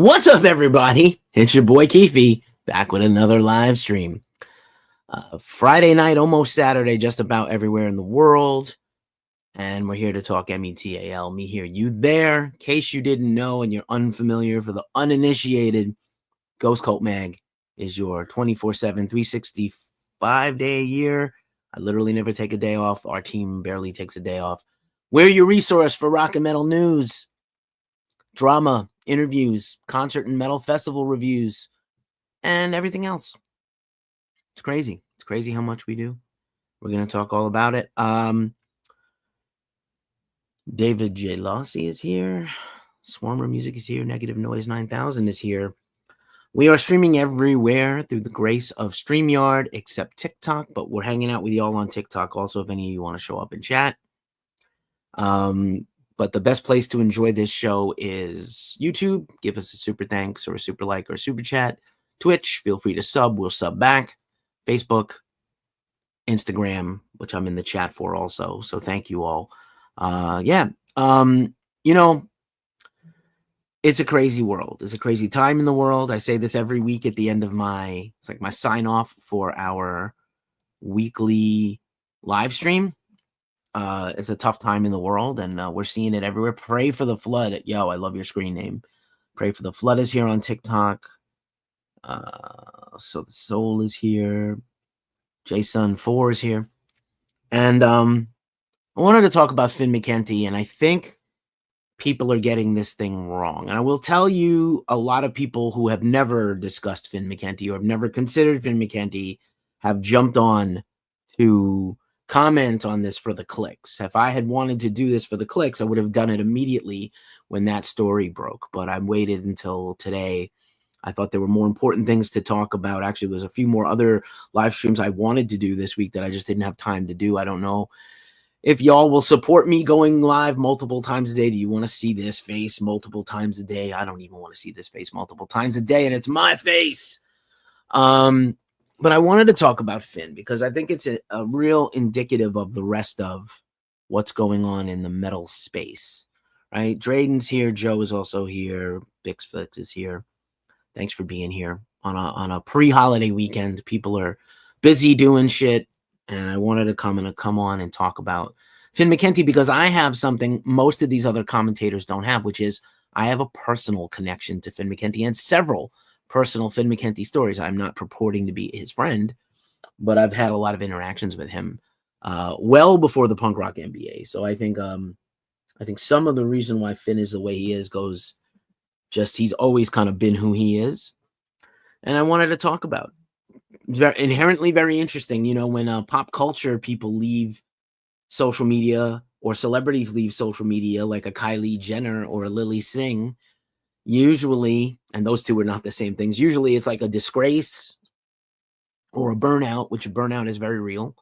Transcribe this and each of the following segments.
What's up, everybody? It's your boy Keefe back with another live stream. Friday night, almost Saturday, just about everywhere in the world. And we're here to talk METAL, me here, you there. In case you didn't know and you're unfamiliar, for the uninitiated, Ghost Cult Mag is your 24/7, 365 day a year. I literally never take a day off. Our team barely takes a day off. We're your resource for rock and metal news, drama, interviews, concert and metal festival reviews, and everything else. It's crazy. It's crazy how much we do. We're going to talk all about it. David J. Lossie is here. Swarmer Music is here. Negative Noise 9000 is here. We are streaming everywhere through the grace of StreamYard, except TikTok, but we're hanging out with y'all on TikTok also if any of you want to show up and chat. But the best place to enjoy this show is YouTube. Give us a super thanks or a super like or a super chat. Twitch, feel free to sub. We'll sub back. Facebook, Instagram, which I'm in the chat for also. So thank you all. It's a crazy world. It's a crazy time in the world. I say this every week at the end of my sign off for our weekly live stream. It's a tough time in the world, and we're seeing it everywhere. Pray for the flood. Yo, I love your screen name. Pray for the flood is here on TikTok. So the soul is here. Jason4 is here. And I wanted to talk about Finn McKenty, and I think people are getting this thing wrong. And I will tell you, a lot of people who have never discussed Finn McKenty or have never considered Finn McKenty have jumped on to comment on this for the clicks. If I had wanted to do this for the clicks, I would have done it immediately when that story broke. But I waited until today. I thought there were more important things to talk about. Actually, there was a few more other live streams I wanted to do this week that I just didn't have time to do. I don't know if y'all will support me going live multiple times a day. Do you want to see this face multiple times a day? I don't even want to see this face multiple times a day, and it's my face. But I wanted to talk about Finn because I think it's a real indicative of the rest of what's going on in the metal space, right? Drayden's here. Joe is also here. Bixflix is here. Thanks for being here on a pre-holiday weekend. People are busy doing shit, and I wanted to come on and talk about Finn McKenty because I have something most of these other commentators don't have, which is I have a personal connection to Finn McKenty and several personal Finn McKenty stories. I'm not purporting to be his friend, but I've had a lot of interactions with him well before the punk rock MBA. So I think some of the reason why Finn is the way he is goes just he's always kind of been who he is. And I wanted to talk about it's inherently very interesting. You know, when pop culture people leave social media or celebrities leave social media like a Kylie Jenner or a Lily Singh, usually, and those two are not the same things, usually it's like a disgrace or a burnout, which burnout is very real.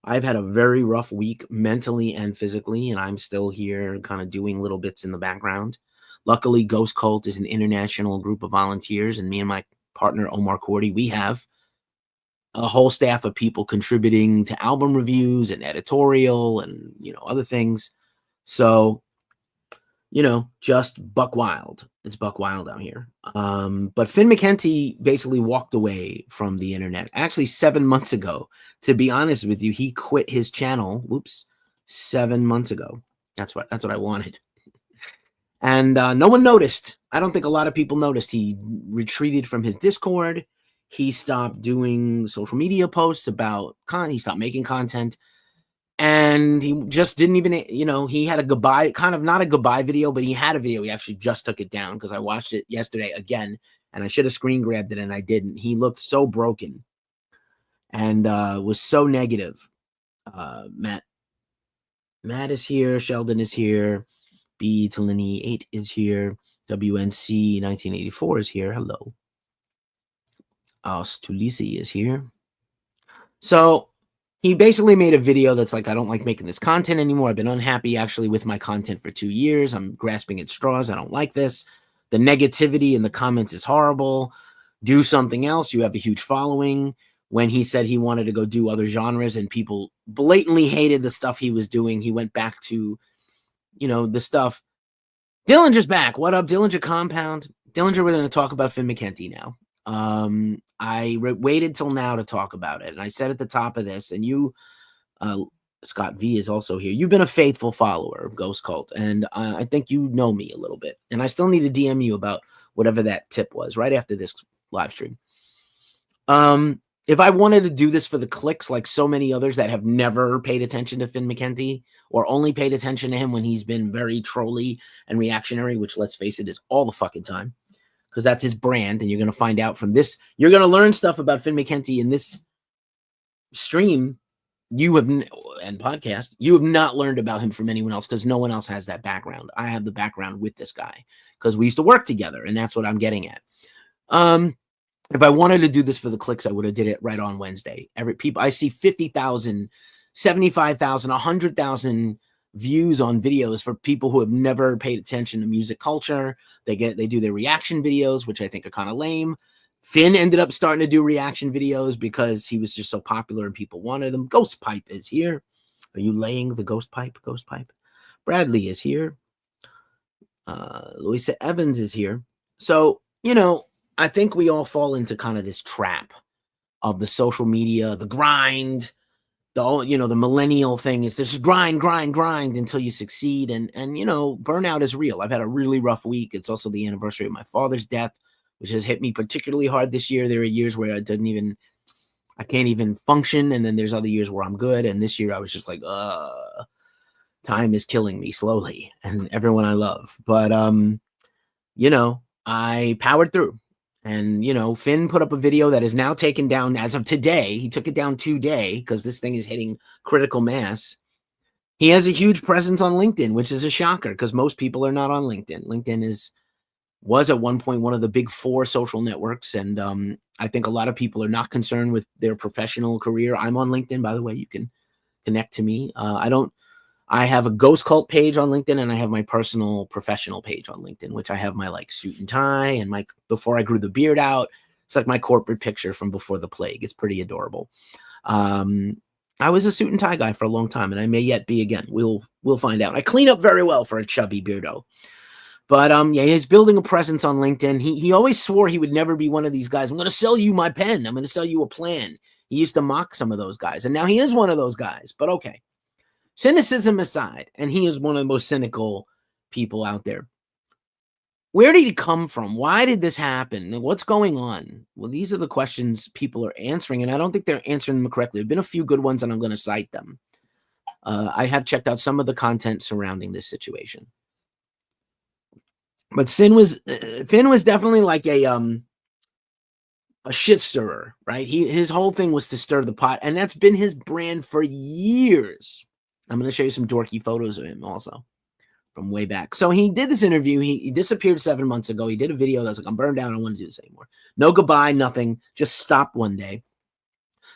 I've had a very rough week mentally and physically, and I'm still here kind of doing little bits in the background. Luckily, Ghost Cult is an international group of volunteers, and me and my partner, Omar Cordy, we have a whole staff of people contributing to album reviews and editorial and, other things. So, just buck wild. It's buck wild out here. But Finn McKenty basically walked away from the internet. Actually, 7 months ago, to be honest with you, he quit his channel. 7 months ago. That's what I wanted. And no one noticed. I don't think a lot of people noticed. He retreated from his Discord. He stopped doing social media posts about he stopped making content. And he just didn't even, he had a goodbye, kind of not a goodbye video, but he had a video. He actually just took it down because I watched it yesterday again, and I should have screen grabbed it, and I didn't. He looked so broken and was so negative. Matt is here. Sheldon is here. B. Talini 8 is here. WNC 1984 is here. Hello. Tulisi is here. So he basically made a video that's like, I don't like making this content anymore. I've been unhappy actually with my content for 2 years. I'm grasping at straws. I don't like this. The negativity in the comments is horrible. Do something else. You have a huge following. When he said he wanted to go do other genres and people blatantly hated the stuff he was doing, he went back to, the stuff. Dillinger's back. What up, Dillinger Compound? Dillinger, we're going to talk about Finn McKenty now. I waited till now to talk about it. And I said at the top of this, and you, Scott V is also here. You've been a faithful follower of Ghost Cult, and I think you know me a little bit. And I still need to DM you about whatever that tip was right after this live stream. If I wanted to do this for the clicks, like so many others that have never paid attention to Finn McKenty or only paid attention to him when he's been very trolly and reactionary, which, let's face it, is all the fucking time, because that's his brand. And you're going to find out from this. You're going to learn stuff about Finn McKenty in this stream and podcast. You have not learned about him from anyone else, because no one else has that background. I have the background with this guy because we used to work together, and that's what I'm getting at. If I wanted to do this for the clicks, I would have did it right on Wednesday. I see 50,000, 75,000, 100,000 views on videos for people who have never paid attention to music culture. They do their reaction videos, which I think are kind of lame. Finn ended up starting to do reaction videos because he was just so popular and people wanted them. Ghost Pipe is here. Are you laying the ghost pipe? Ghost Pipe. Bradley is here. Louisa Evans is here. So, I think we all fall into kind of this trap of the social media, the grind, the millennial thing is this grind until you succeed. And burnout is real. I've had a really rough week. It's also the anniversary of my father's death, which has hit me particularly hard this year. There are years where I can't even function. And then there's other years where I'm good. And this year I was just like, time is killing me slowly and everyone I love. But, I powered through. And, Finn put up a video that is now taken down as of today. He took it down today because this thing is hitting critical mass. He has a huge presence on LinkedIn, which is a shocker because most people are not on LinkedIn. LinkedIn was at one point one of the big 4 social networks. And I think a lot of people are not concerned with their professional career. I'm on LinkedIn, by the way. You can connect to me. I have a Ghost Cult page on LinkedIn, and I have my personal professional page on LinkedIn, which I have my suit and tie and before I grew the beard out. It's like my corporate picture from before the plague. It's pretty adorable. I was a suit and tie guy for a long time, and I may yet be again. We'll find out. I clean up very well for a chubby beardo. But he's building a presence on LinkedIn. He always swore he would never be one of these guys. I'm going to sell you my pen. I'm going to sell you a plan. He used to mock some of those guys, and now he is one of those guys. But okay. Cynicism aside, and he is one of the most cynical people out there. Where did he come from? Why did this happen? What's going on? Well, these are the questions people are answering, and I don't think they're answering them correctly. There have been a few good ones, and I'm going to cite them. I have checked out some of the content surrounding this situation. But Finn was definitely like a shit stirrer, right? His whole thing was to stir the pot, and that's been his brand for years. I'm going to show you some dorky photos of him also from way back. So he did this interview. He disappeared 7 months ago. He did a video that was like, I'm burned out. I don't want to do this anymore. No goodbye, nothing. Just stopped one day.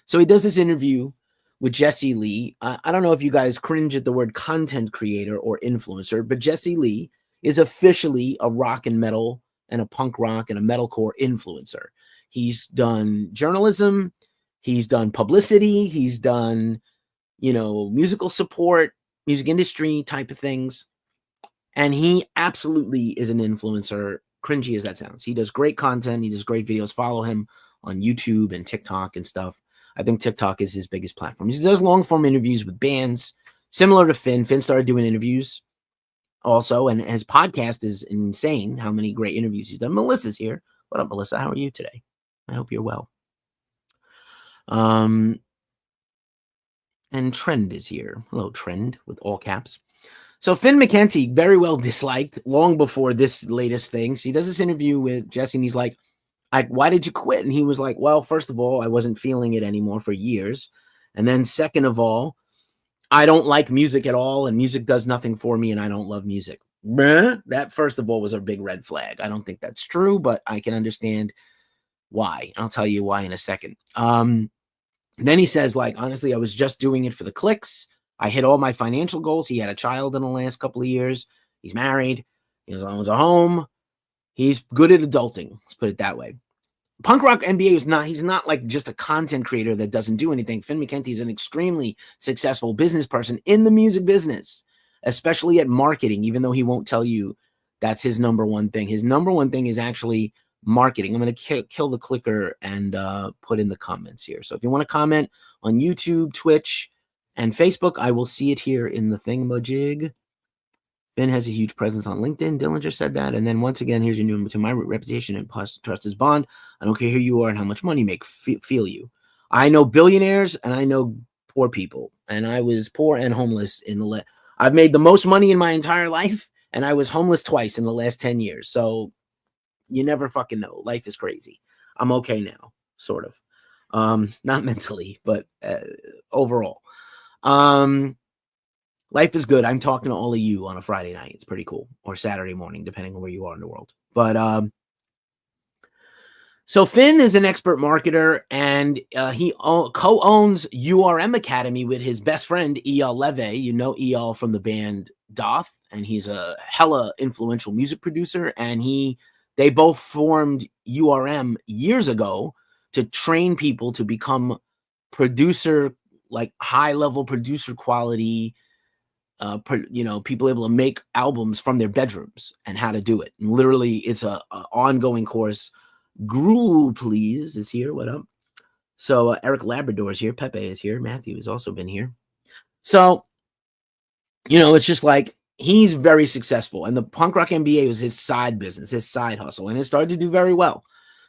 So he does this interview with Jesse Lee. I don't know if you guys cringe at the word content creator or influencer, but Jesse Lee is officially a rock and metal and a punk rock and a metalcore influencer. He's done journalism. He's done publicity. He's done musical support, music industry type of things. And he absolutely is an influencer, cringy as that sounds. He does great content. He does great videos. Follow him on YouTube and TikTok and stuff. I think TikTok is his biggest platform. He does long form interviews with bands, similar to Finn. Finn started doing interviews also, and his podcast is insane how many great interviews he's done. Melissa's here. What up, Melissa? How are you today? I hope you're well. And Trend is here. Hello, Trend, with all caps. So Finn McKenty, very well disliked long before this latest thing. So he does this interview with Jesse, and he's like, why did you quit? And he was like, well, first of all, I wasn't feeling it anymore for years. And then second of all, I don't like music at all, and music does nothing for me, and I don't love music. That, first of all, was a big red flag. I don't think that's true, but I can understand why. I'll tell you why in a second. Then he says, honestly, I was just doing it for the clicks. I hit all my financial goals. He had a child in the last couple of years. He's married. He owns a home. He's good at adulting. Let's put it that way. Punk Rock MBA he's not like just a content creator that doesn't do anything. Finn McKenty is an extremely successful business person in the music business, especially at marketing, even though he won't tell you That's his number one thing. His number one thing is actually marketing. I'm going to kill the clicker and put in the comments here. So if you want to comment on YouTube, Twitch, and Facebook, I will see it here in the thingamajig. Finn has a huge presence on LinkedIn. Dillinger said that. And then once again, here's your new to my reputation and trust is bond. I don't care who you are and how much money you make. Feel you. I know billionaires and I know poor people. And I was poor and homeless in the I've made the most money in my entire life, and I was homeless twice in the last 10 years. So you never fucking know. Life is crazy. I'm okay now, sort of. Not mentally, but overall. Life is good. I'm talking to all of you on a Friday night. It's pretty cool. Or Saturday morning, depending on where you are in the world. But so Finn is an expert marketer, and he co-owns URM Academy with his best friend, Eyal Leve. You know Eyal from the band Doth, and he's a hella influential music producer. And they both formed URM years ago to train people to become producer, like high-level producer quality, people able to make albums from their bedrooms and how to do it. And literally, it's a ongoing course. Gruel, please, is here. What up? So Eric Labrador is here. Pepe is here. Matthew has also been here. So, it's just like he's very successful. And the Punk Rock MBA was his side business, his side hustle. And it started to do very well.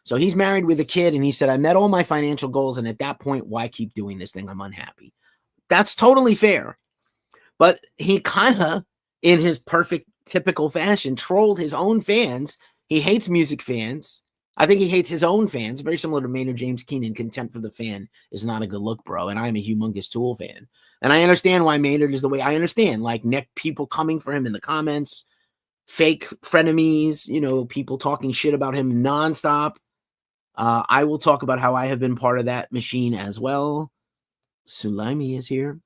So he's married with a kid. And he said, I met all my financial goals. And at that point, why keep doing this thing? I'm unhappy. That's totally fair. But he kind of, in his perfect, typical fashion, trolled his own fans. He hates music fans. I think he hates his own fans, very similar to Maynard James Keenan. Contempt for the fan is not a good look, bro. And I'm a humongous Tool fan. And I understand why Maynard is the way I understand. Like, people coming for him in the comments, fake frenemies, people talking shit about him nonstop. I will talk about how I have been part of that machine as well. Sulaimi is here.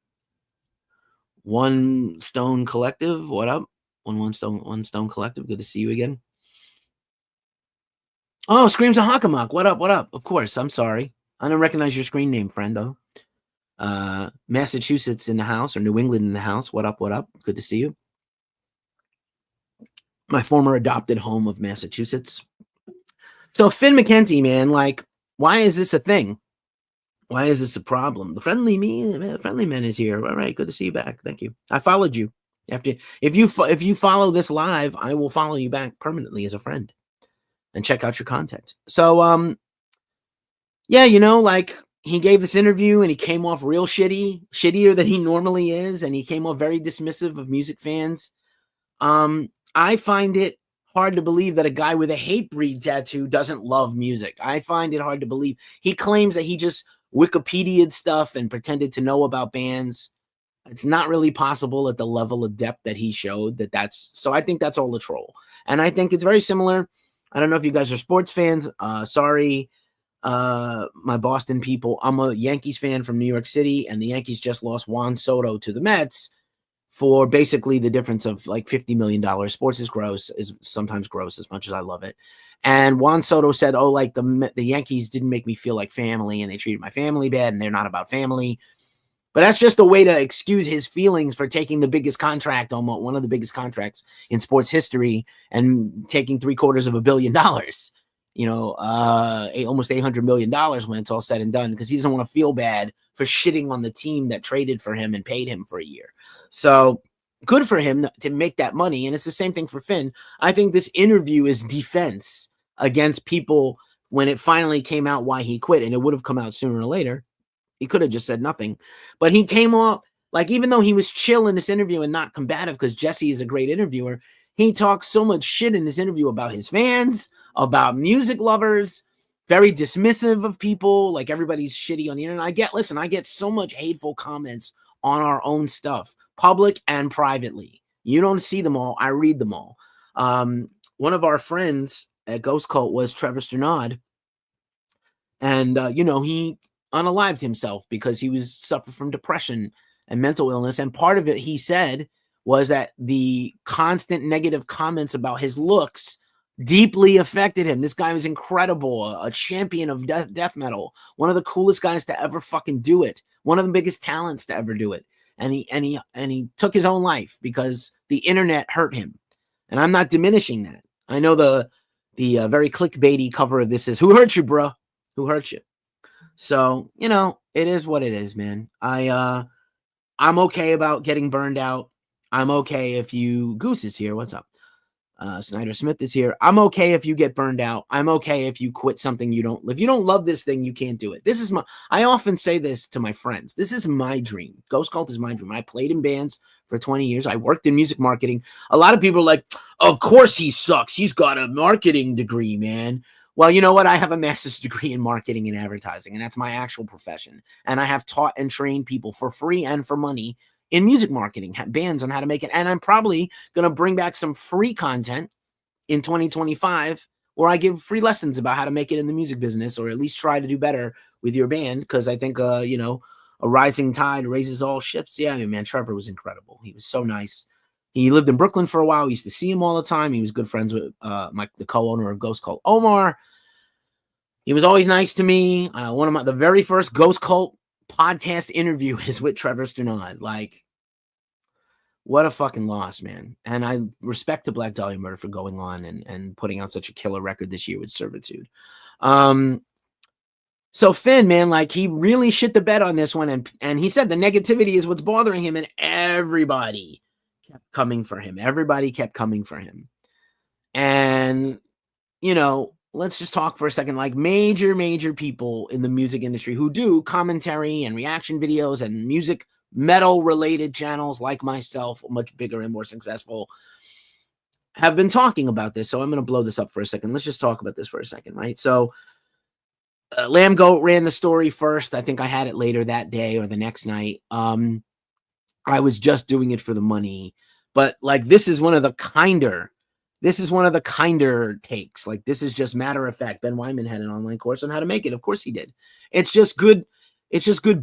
One Stone Collective, what up? One Stone Collective, good to see you again. Oh, Screams of Hakamak, what up, what up? Of course, I'm sorry. I don't recognize your screen name, friendo. Massachusetts in the house, or New England in the house, what up, what up? Good to see you. My former adopted home of Massachusetts. So Finn McKenty, man, like, why is this a thing? Why is this a problem? The friendly man is here. All right, good to see you back. Thank you. I followed you. If you follow this live, I will follow you back permanently as a friend and check out your content. So, yeah, like, he gave this interview and he came off real shittier than he normally is, and he came off very dismissive of music fans. I find it hard to believe that a guy with a Hatebreed tattoo doesn't love music. I find it hard to believe. He claims that he just Wikipedia'd stuff and pretended to know about bands. It's not really possible at the level of depth that he showed. So I think that's all a troll. And I think it's very similar. I don't know if you guys are sports fans. Sorry, my Boston people. I'm a Yankees fan from New York City, and the Yankees just lost Juan Soto to the Mets for basically the difference of like $50 million. Sports is gross, is sometimes gross, as much as I love it. And Juan Soto said, oh, like the Yankees didn't make me feel like family, and they treated my family bad, and they're not about family. But that's just a way to excuse his feelings for taking the biggest contract, almost one of the biggest contracts in sports history, and taking $750 million, almost $800 million when it's all said and done, because he doesn't want to feel bad for shitting on the team that traded for him and paid him for a year. So good for him to make that money. And it's the same thing for Finn. I think this interview is defense against people when it finally came out why he quit, and it would have come out sooner or later. He could have just said nothing, but he came off like, even though he was chill in this interview and not combative, because Jesse is a great interviewer, he talks so much shit in this interview about his fans, about music lovers, very dismissive of people, like everybody's shitty on the internet. I get so much hateful comments on our own stuff, public and privately. You don't see them all. I read them all. One of our friends at Ghost Cult was Trevor Sternad. And, he unalived himself because he was suffering from depression and mental illness. And part of it, he said, was that the constant negative comments about his looks deeply affected him. This guy was incredible, a champion of death metal, one of the coolest guys to ever fucking do it, one of the biggest talents to ever do it. And he took his own life because the internet hurt him. And I'm not diminishing that. I know the very clickbaity cover of this is "Who hurt you, bro? Who hurt you?" So, it is what it is, man. I'm okay about getting burned out. I'm okay if you Goose is here. What's up? Snyder Smith is here. I'm okay if you get burned out. I'm okay if you quit something if you don't love this thing, you can't do it. I often say this to my friends. This is my dream. Ghost Cult is my dream. I played in bands for 20 years. I worked in music marketing. A lot of people are like, of course he sucks. He's got a marketing degree, man. Well, you know what? I have a master's degree in marketing and advertising, and that's my actual profession. And I have taught and trained people for free and for money in music marketing, bands on how to make it. And I'm probably going to bring back some free content in 2025 where I give free lessons about how to make it in the music business, or at least try to do better with your band. Because I think, a rising tide raises all ships. Yeah, man, Trevor was incredible. He was so nice. He lived in Brooklyn for a while. We used to see him all the time. He was good friends with the co-owner of Ghost Cult, Omar. He was always nice to me. The very first Ghost Cult podcast interview is with Trevor Sternad. Like, what a fucking loss, man. And I respect the Black Dahlia Murder for going on and putting out such a killer record this year with Servitude. So Finn, man, like, he really shit the bed on this one. And he said the negativity is what's bothering him, and everybody kept coming for him. Everybody kept coming for him. And, let's just talk for a second. Like, major people in the music industry who do commentary and reaction videos and music metal related channels like myself, much bigger and more successful, have been talking about this. So I'm going to blow this up for a second. Let's just talk about this for a second, right? So Lamb Goat ran the story first. I think I had it later that day or the next night. I was just doing it for the money, but like, this is one of the kinder takes. Like, this is just matter of fact. Ben Wyman had an online course on how to make it. Of course he did. It's just good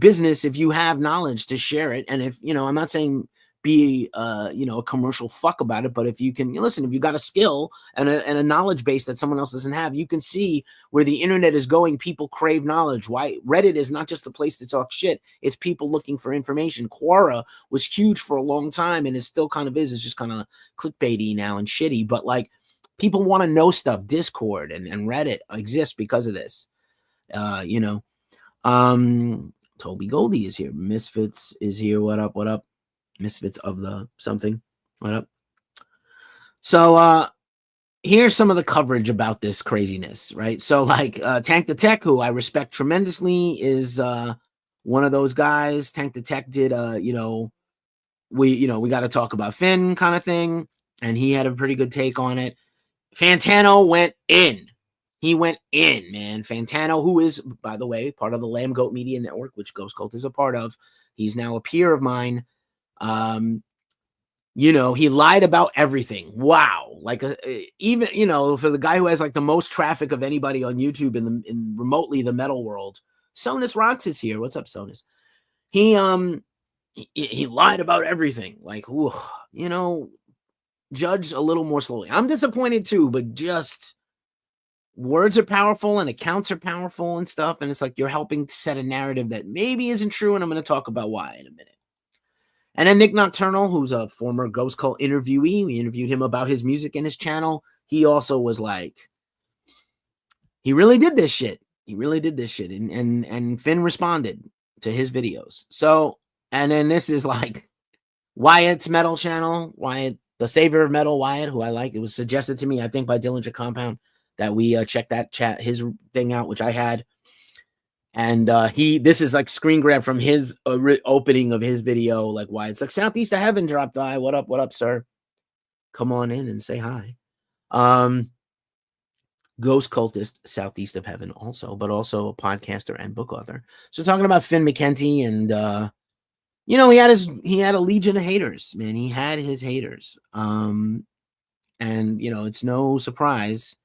business if you have knowledge to share it. And if, I'm not saying be, a commercial fuck about it, but if you can listen, if you got a skill and a knowledge base that someone else doesn't have, you can see where the internet is going. People crave knowledge. Why Reddit is not just a place to talk shit. It's people looking for information. Quora was huge for a long time, and it still kind of is. It's just kind of clickbaity now and shitty, but like, people want to know stuff. Discord and Reddit exists because of this. Toby Goldie is here. Misfits is here. What up? Misfits of the something. What up? So here's some of the coverage about this craziness, right? So like Tank the Tech, who I respect tremendously, is one of those guys. Tank the Tech did we got to talk about Finn kind of thing, and he had a pretty good take on it. Fantano went in. He went in, man. Fantano, who is, by the way, part of the Lamb Goat Media Network, which Ghost Cult is a part of. He's now a peer of mine. He lied about everything. Wow. Like, even, for the guy who has like the most traffic of anybody on YouTube in remotely the metal world, Sonus Rocks is here. What's up, Sonus? He lied about everything. Like, judge a little more slowly. I'm disappointed too, but just, words are powerful and accounts are powerful and stuff. And it's like, you're helping to set a narrative that maybe isn't true. And I'm going to talk about why in a minute. And then Nick Nocturnal, who's a former Ghost Cult interviewee, we interviewed him about his music and his channel. He also was like, he really did this shit. And Finn responded to his videos. So, and then this is like Wyatt's metal channel, Wyatt, the savior of metal, Wyatt, who I like. It was suggested to me, I think, by Dillinger Compound, that we check his thing out, which I had. And this is like screen grab from his opening of his video. Like, why it's like Southeast of Heaven dropped by. What up, sir? Come on in and say hi. Ghost Cultist, Southeast of Heaven also, but also a podcaster and book author. So talking about Finn McKenty, and he had a legion of haters, man. He had his haters. And it's no surprise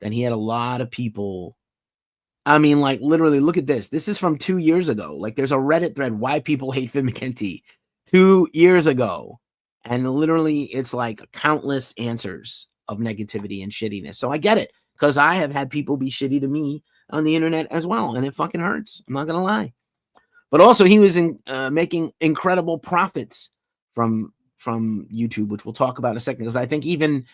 that he had a lot of people. I mean, like, literally, look at this. This is from 2 years ago. Like, there's a Reddit thread, why people hate Finn McKenty, 2 years ago. And literally, it's like countless answers of negativity and shittiness. So I get it, because I have had people be shitty to me on the internet as well. And it fucking hurts. I'm not going to lie. But also, he was making incredible profits from from YouTube, which we'll talk about in a second, because I think even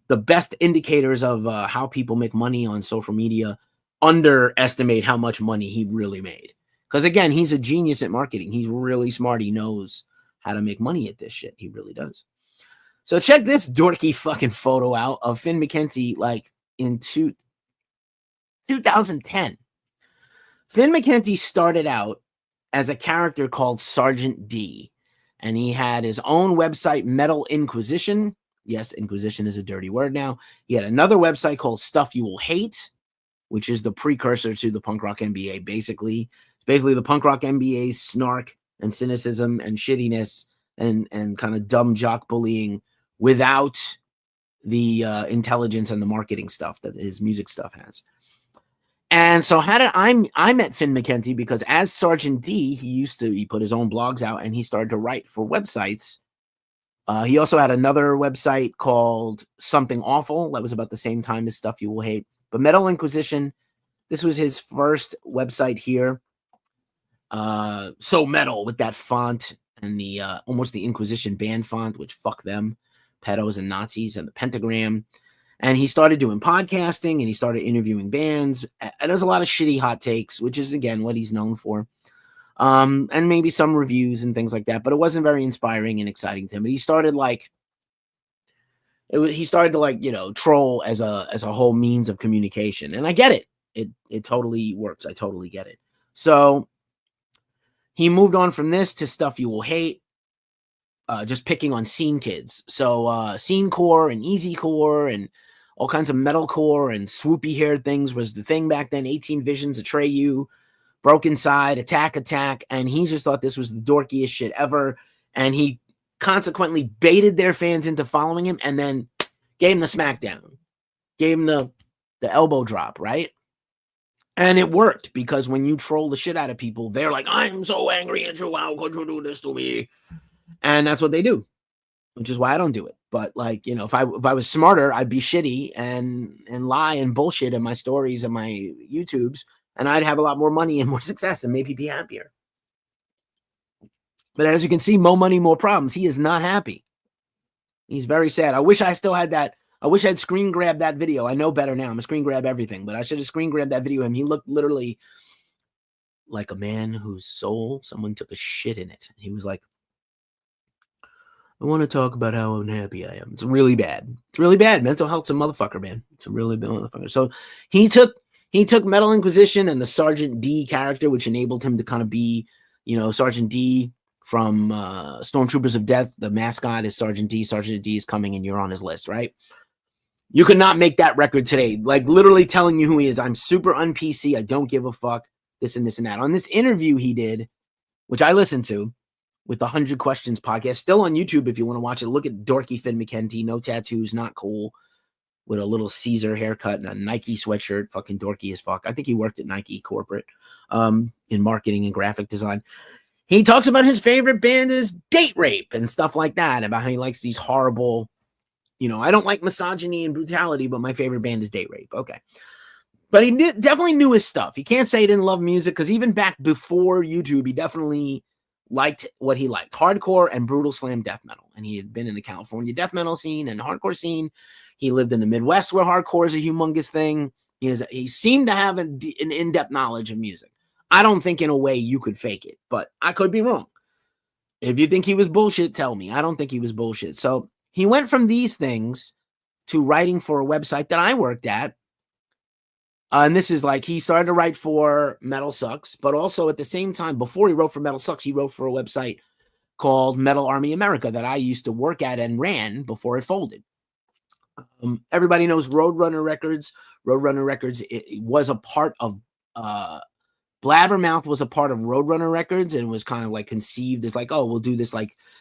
the best indicators of how people make money on social media underestimate how much money he really made. Because again, he's a genius at marketing. He's really smart. He knows how to make money at this shit. He really does. So check this dorky fucking photo out of Finn McKenty, like in 2010. Finn McKenty started out as a character called Sergeant D, and he had his own website, Metal Inquisition. Yes, Inquisition is a dirty word now. He had another website called Stuff You Will Hate, which is the precursor to the punk rock MBA. Basically, it's basically the punk rock MBA's snark and cynicism and shittiness and kind of dumb jock bullying without the intelligence and the marketing stuff that his music stuff has. And so I met Finn McKenty because as Sergeant D, he put his own blogs out and he started to write for websites. He also had another website called Something Awful. That was about the same time as Stuff You Will Hate. But Metal Inquisition, this was his first website here. So metal with that font and the almost the Inquisition band font, which fuck them, pedos and Nazis, and the pentagram. And he started doing podcasting and he started interviewing bands. And there's a lot of shitty hot takes, which is, again, what he's known for. And maybe some reviews and things like that. But it wasn't very inspiring and exciting to him. But he started to troll as a whole means of communication. And I get it. It totally works. I totally get it. So he moved on from this to Stuff You Will Hate. Just picking on scene kids. So scene core and easy core and all kinds of metalcore and swoopy haired things was the thing back then. 18 Visions, Atreyu, Broken Side, Attack. And he just thought this was the dorkiest shit ever. And he consequently baited their fans into following him and then gave him the smackdown. Gave him the elbow drop, right? And it worked because when you troll the shit out of people, they're like, I'm so angry at you. How could you do this to me? And that's what they do, which is why I don't do it. But if I was smarter, I'd be shitty and lie and bullshit in my stories and my YouTubes, and I'd have a lot more money and more success and maybe be happier. But as you can see, more money, more problems. He is not happy. He's very sad. I wish I still had that. I wish I'd screen grabbed that video. I know better now. I'm a screen grab everything, but I should have screen grabbed that video. And he looked literally like a man whose soul, someone took a shit in it. He was like, I want to talk about how unhappy I am. It's really bad. It's really bad. Mental health's a motherfucker, man. It's a really bad motherfucker. So he took Metal Inquisition and the Sergeant D character, which enabled him to kind of be, Sergeant D from Stormtroopers of Death. The mascot is Sergeant D. Sergeant D is coming and you're on his list, right? You could not make that record today. Like literally telling you who he is. I'm super un-PC. I don't give a fuck. This and this and that. On this interview he did, which I listened to, with the 100 Questions podcast, still on YouTube if you want to watch it. Look at dorky Finn McKenty, no tattoos, not cool, with a little Caesar haircut and a Nike sweatshirt, fucking dorky as fuck. I think he worked at Nike corporate in marketing and graphic design. He talks about his favorite band is Date Rape and stuff like that, about how he likes these horrible, I don't like misogyny and brutality, but my favorite band is Date Rape. Okay. But he definitely knew his stuff. He can't say he didn't love music because even back before YouTube, he definitely liked what he liked, hardcore and brutal slam death metal. And he had been in the California death metal scene and hardcore scene. He lived in the Midwest where hardcore is a humongous thing. He seemed to have an in-depth knowledge of music. I don't think in a way you could fake it, but I could be wrong. If you think he was bullshit, tell me. I don't think he was bullshit. So he went from these things to writing for a website that I worked at. And this is he started to write for Metal Sucks, but also at the same time, before he wrote for Metal Sucks, he wrote for a website called Metal Army America that I used to work at and ran before it folded. Everybody knows Roadrunner Records. Roadrunner Records it was a part of Blabbermouth was a part of Roadrunner Records and was kind of conceived as we'll do this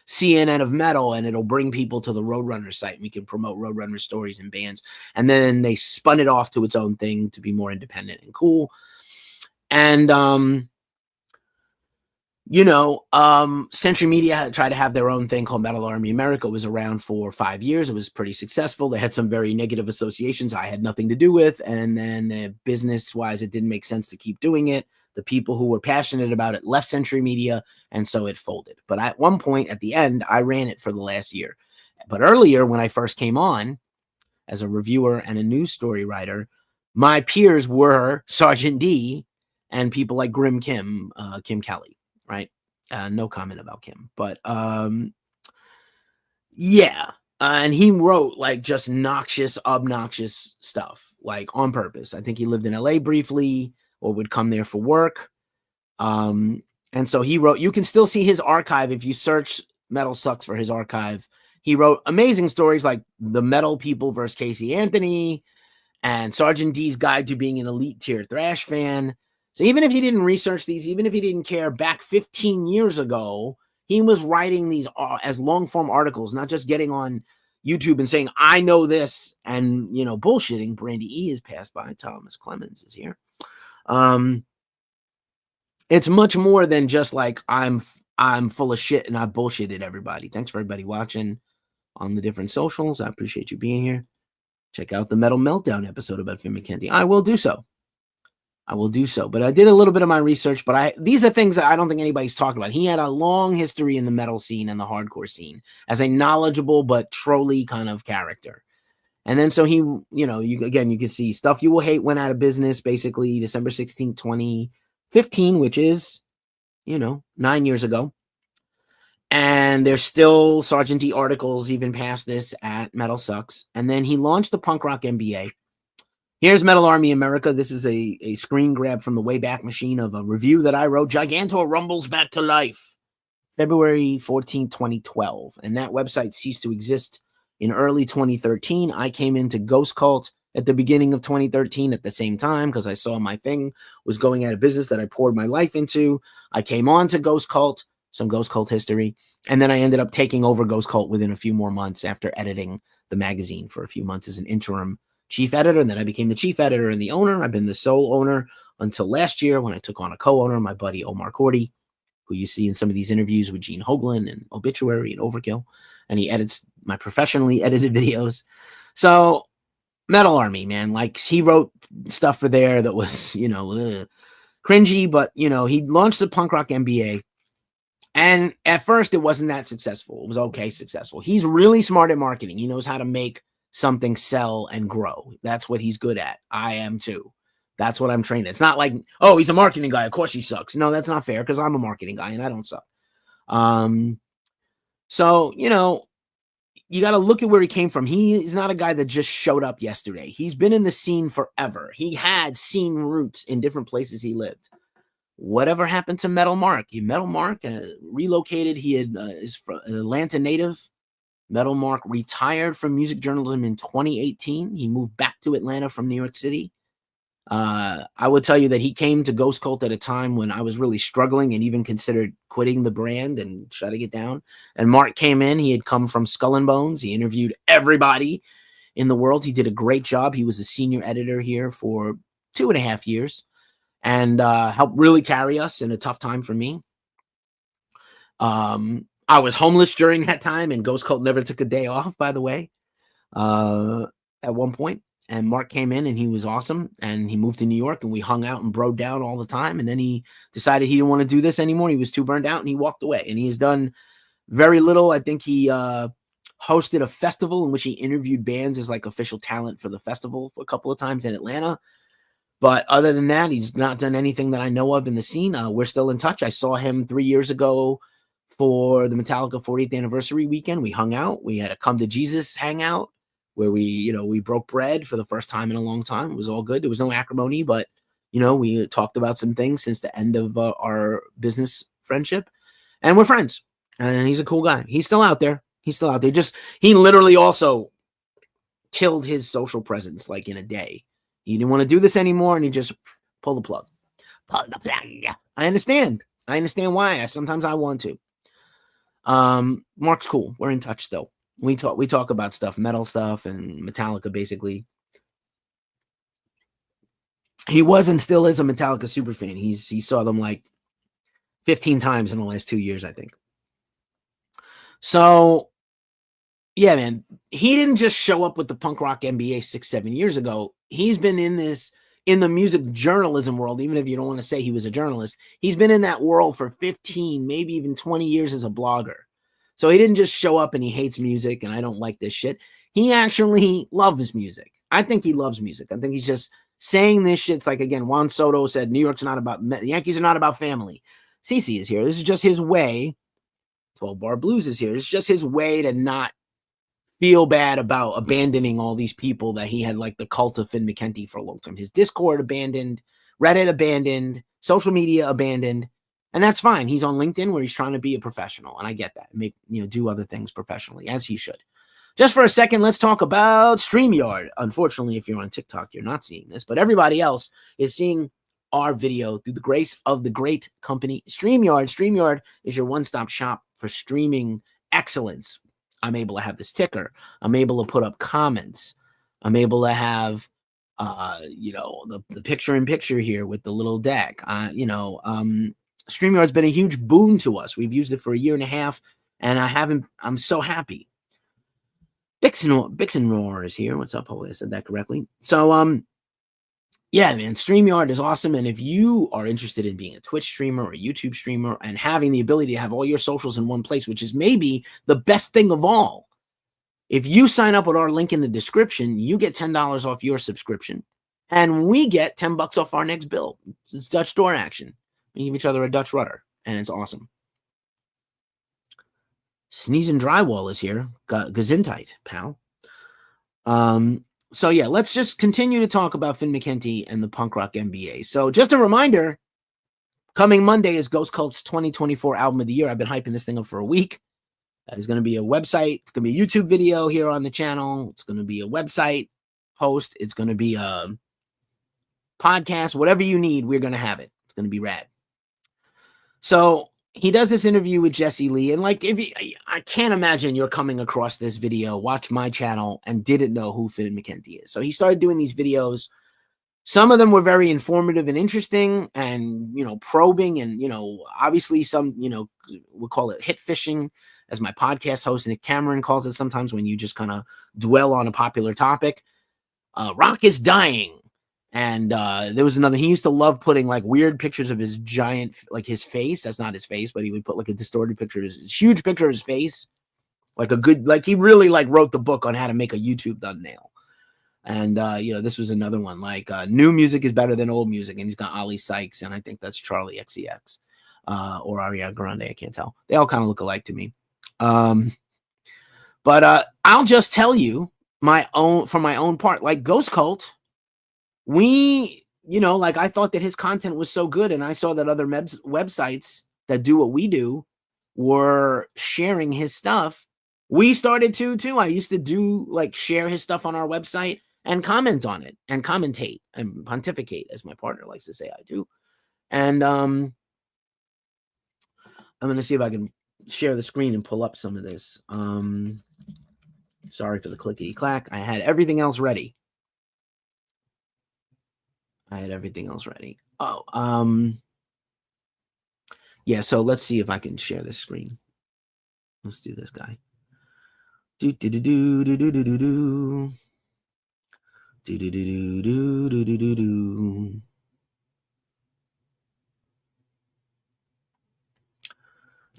CNN of metal and it'll bring people to the Roadrunner site. We can promote Roadrunner stories and bands. And then they spun it off to its own thing to be more independent and cool. And, Century Media tried to have their own thing called Metal Army America. It was around for 5 years. It was pretty successful. They had some very negative associations I had nothing to do with. And then business-wise, it didn't make sense to keep doing it. The people who were passionate about it left Century Media, and so it folded. But at one point, at the end, I ran it for the last year. But earlier, when I first came on as a reviewer and a news story writer, my peers were Sergeant D and people like Grim Kim, Kim Kelly, right? No comment about Kim, but yeah. And he wrote like just noxious, obnoxious stuff, like on purpose. I think he lived in LA briefly or would come there for work. And so he wrote, you can still see his archive if you search Metal Sucks for his archive. He wrote amazing stories like The Metal People versus Casey Anthony and Sergeant D's Guide to Being an Elite Tier Thrash Fan. So even if he didn't research these, even if he didn't care, back 15 years ago, he was writing these as long-form articles, not just getting on YouTube and saying, I know this, and, you know, bullshitting. Brandy E is passed by. Thomas Clemens is here. It's much more than just like, I'm full of shit and I bullshitted everybody. Thanks for everybody watching on the different socials. I appreciate you being here. Check out the Metal Meltdown episode about Finn McKenty. I will do so. But I did a little bit of my research, but these are things that I don't think anybody's talking about. He had a long history in the metal scene and the hardcore scene as a knowledgeable but trolly kind of character. And then so he, you know, you can see Stuff You Will Hate went out of business basically December 16th, 2015, which is, you know, 9 years ago. And there's still Sergeant D articles even past this at Metal Sucks. And then he launched the Punk Rock MBA. Here's Metal Army America. This is a screen grab from the Wayback Machine of a review that I wrote. Gigantor rumbles back to life. February 14, 2012. And that website ceased to exist in early 2013. I came into Ghost Cult at the beginning of 2013 at the same time because I saw my thing was going out of business that I poured my life into. I came on to Ghost Cult, some Ghost Cult history, and then I ended up taking over Ghost Cult within a few more months after editing the magazine for a few months as an interim chief editor, and then I became the chief editor and the owner. I've been the sole owner until last year when I took on a co-owner, my buddy Omar Cordy, who you see in some of these interviews with Gene Hoglan and Obituary and Overkill, and he edits my professionally edited videos. So Metal Army, man, like he wrote stuff for there that was, you know, cringy, but, you know, he launched the Punk Rock MBA. And at first, it wasn't that successful. It was okay successful. He's really smart at marketing. He knows how to make something sell and grow. That's what he's good at. I am too. That's what I'm trained at. It's not like, oh, he's a marketing guy. Of course he sucks. No, that's not fair because I'm a marketing guy and I don't suck. So, you know, you got to look at where he came from. He's not a guy that just showed up yesterday. He's been in the scene forever. He had scene roots in different places he lived. Whatever happened to Metal Mark? Metal Mark relocated. He is from an Atlanta native. Metal Mark retired from music journalism in 2018. He moved back to Atlanta from New York City. I would tell you that he came to Ghost Cult at a time when I was really struggling and even considered quitting the brand and shutting it down. And Mark came in. He had come from Skull and Bones. He interviewed everybody in the world. He did a great job. He was a senior editor here for 2.5 years. And helped really carry us in a tough time for me. I was homeless during that time, and Ghost Cult never took a day off, by the way, at one point. And Mark came in, and he was awesome. And he moved to New York, and we hung out and broed down all the time. And then he decided he didn't want to do this anymore. He was too burned out, and he walked away. And he has done very little. I think he hosted a festival in which he interviewed bands as like official talent for the festival a couple of times in Atlanta. But other than that, he's not done anything that I know of in the scene. We're still in touch. I saw him 3 years ago for the Metallica 40th anniversary weekend. We hung out. We had a Come to Jesus hangout where we broke bread for the first time in a long time. It was all good. There was no acrimony, but, we talked about some things since the end of our business friendship. And we're friends. And he's a cool guy. He's still out there. He literally also killed his social presence like in a day. He didn't want to do this anymore, and he just pulled the plug. I understand. Why. Sometimes I want to. Mark's cool. We're in touch still. We talk about stuff, metal stuff, and Metallica, basically. He was and still is a Metallica super fan. He saw them like 15 times in the last 2 years, I think. So, yeah, man, he didn't just show up with the Punk Rock MBA 6-7 years ago. He's been in this in the music journalism world, even if you don't want to say he was a journalist, he's been in that world for 15, maybe even 20 years as a blogger. So he didn't just show up and he hates music and I don't like this shit. He actually loves music. I think he loves music. I think he's just saying this shit. It's like, again, Juan Soto said, New York's not about, the Yankees are not about family. CeCe is here. This is just his way. 12 Bar Blues is here. It's just his way to not feel bad about abandoning all these people that he had, like the cult of Finn McKenty for a long time. His Discord abandoned, Reddit abandoned, social media abandoned, and that's fine. He's on LinkedIn where he's trying to be a professional, and I get that. Make, do other things professionally, as he should. Just for a second, let's talk about StreamYard. Unfortunately, if you're on TikTok, you're not seeing this, but everybody else is seeing our video through the grace of the great company StreamYard. StreamYard is your one-stop shop for streaming excellence. I'm able to have this ticker. I'm able to put up comments. I'm able to have, the picture-in-picture here with the little deck. StreamYard's been a huge boon to us. We've used it for a year and a half, and I'm so happy. Bixenroar is here. What's up? Hopefully I said that correctly. So, yeah, man, StreamYard is awesome. And if you are interested in being a Twitch streamer or a YouTube streamer and having the ability to have all your socials in one place, which is maybe the best thing of all, if you sign up with our link in the description, you get $10 off your subscription. And we get $10 off our next bill. It's Dutch door action. We give each other a Dutch rudder, and it's awesome. Sneezing Drywall is here. Gesundheit, pal. So yeah, let's just continue to talk about Finn McKenty and the punk rock MBA. So just a reminder, coming Monday is Ghost Cult's 2024 album of the year. I've been hyping this thing up for a week. There's going to be a website. It's going to be a YouTube video here on the channel. It's going to be a website post. It's going to be a podcast. Whatever you need, we're going to have it. It's going to be rad. So he does this interview with Jesse Lee, and like, I can't imagine you're coming across this video, watch my channel, and didn't know who Finn McKenty is. So he started doing these videos. Some of them were very informative and interesting, and probing, and obviously some we'll call it hit fishing, as my podcast host Nick Cameron calls it sometimes, when you just kind of dwell on a popular topic. Rock is dying. And there was another, he used to love putting like weird pictures of his giant, like his face. That's not his face, but he would put like a distorted picture of his huge picture of his face. Like he really like wrote the book on how to make a YouTube thumbnail. And, this was another one, like new music is better than old music. And he's got Ali Sykes. And I think that's Charlie XCX or Ariana Grande. I can't tell. They all kind of look alike to me. But I'll just tell you from my own part, like Ghost Cult, I thought that his content was so good, and I saw that other websites that do what we do were sharing his stuff. We started to too. I used to share his stuff on our website and comment on it and commentate and pontificate, as my partner likes to say I do. And I'm going to see if I can share the screen and pull up some of this. Sorry for the clickety clack. I had everything else ready. Yeah, so let's see if I can share this screen. Let's do this, guy.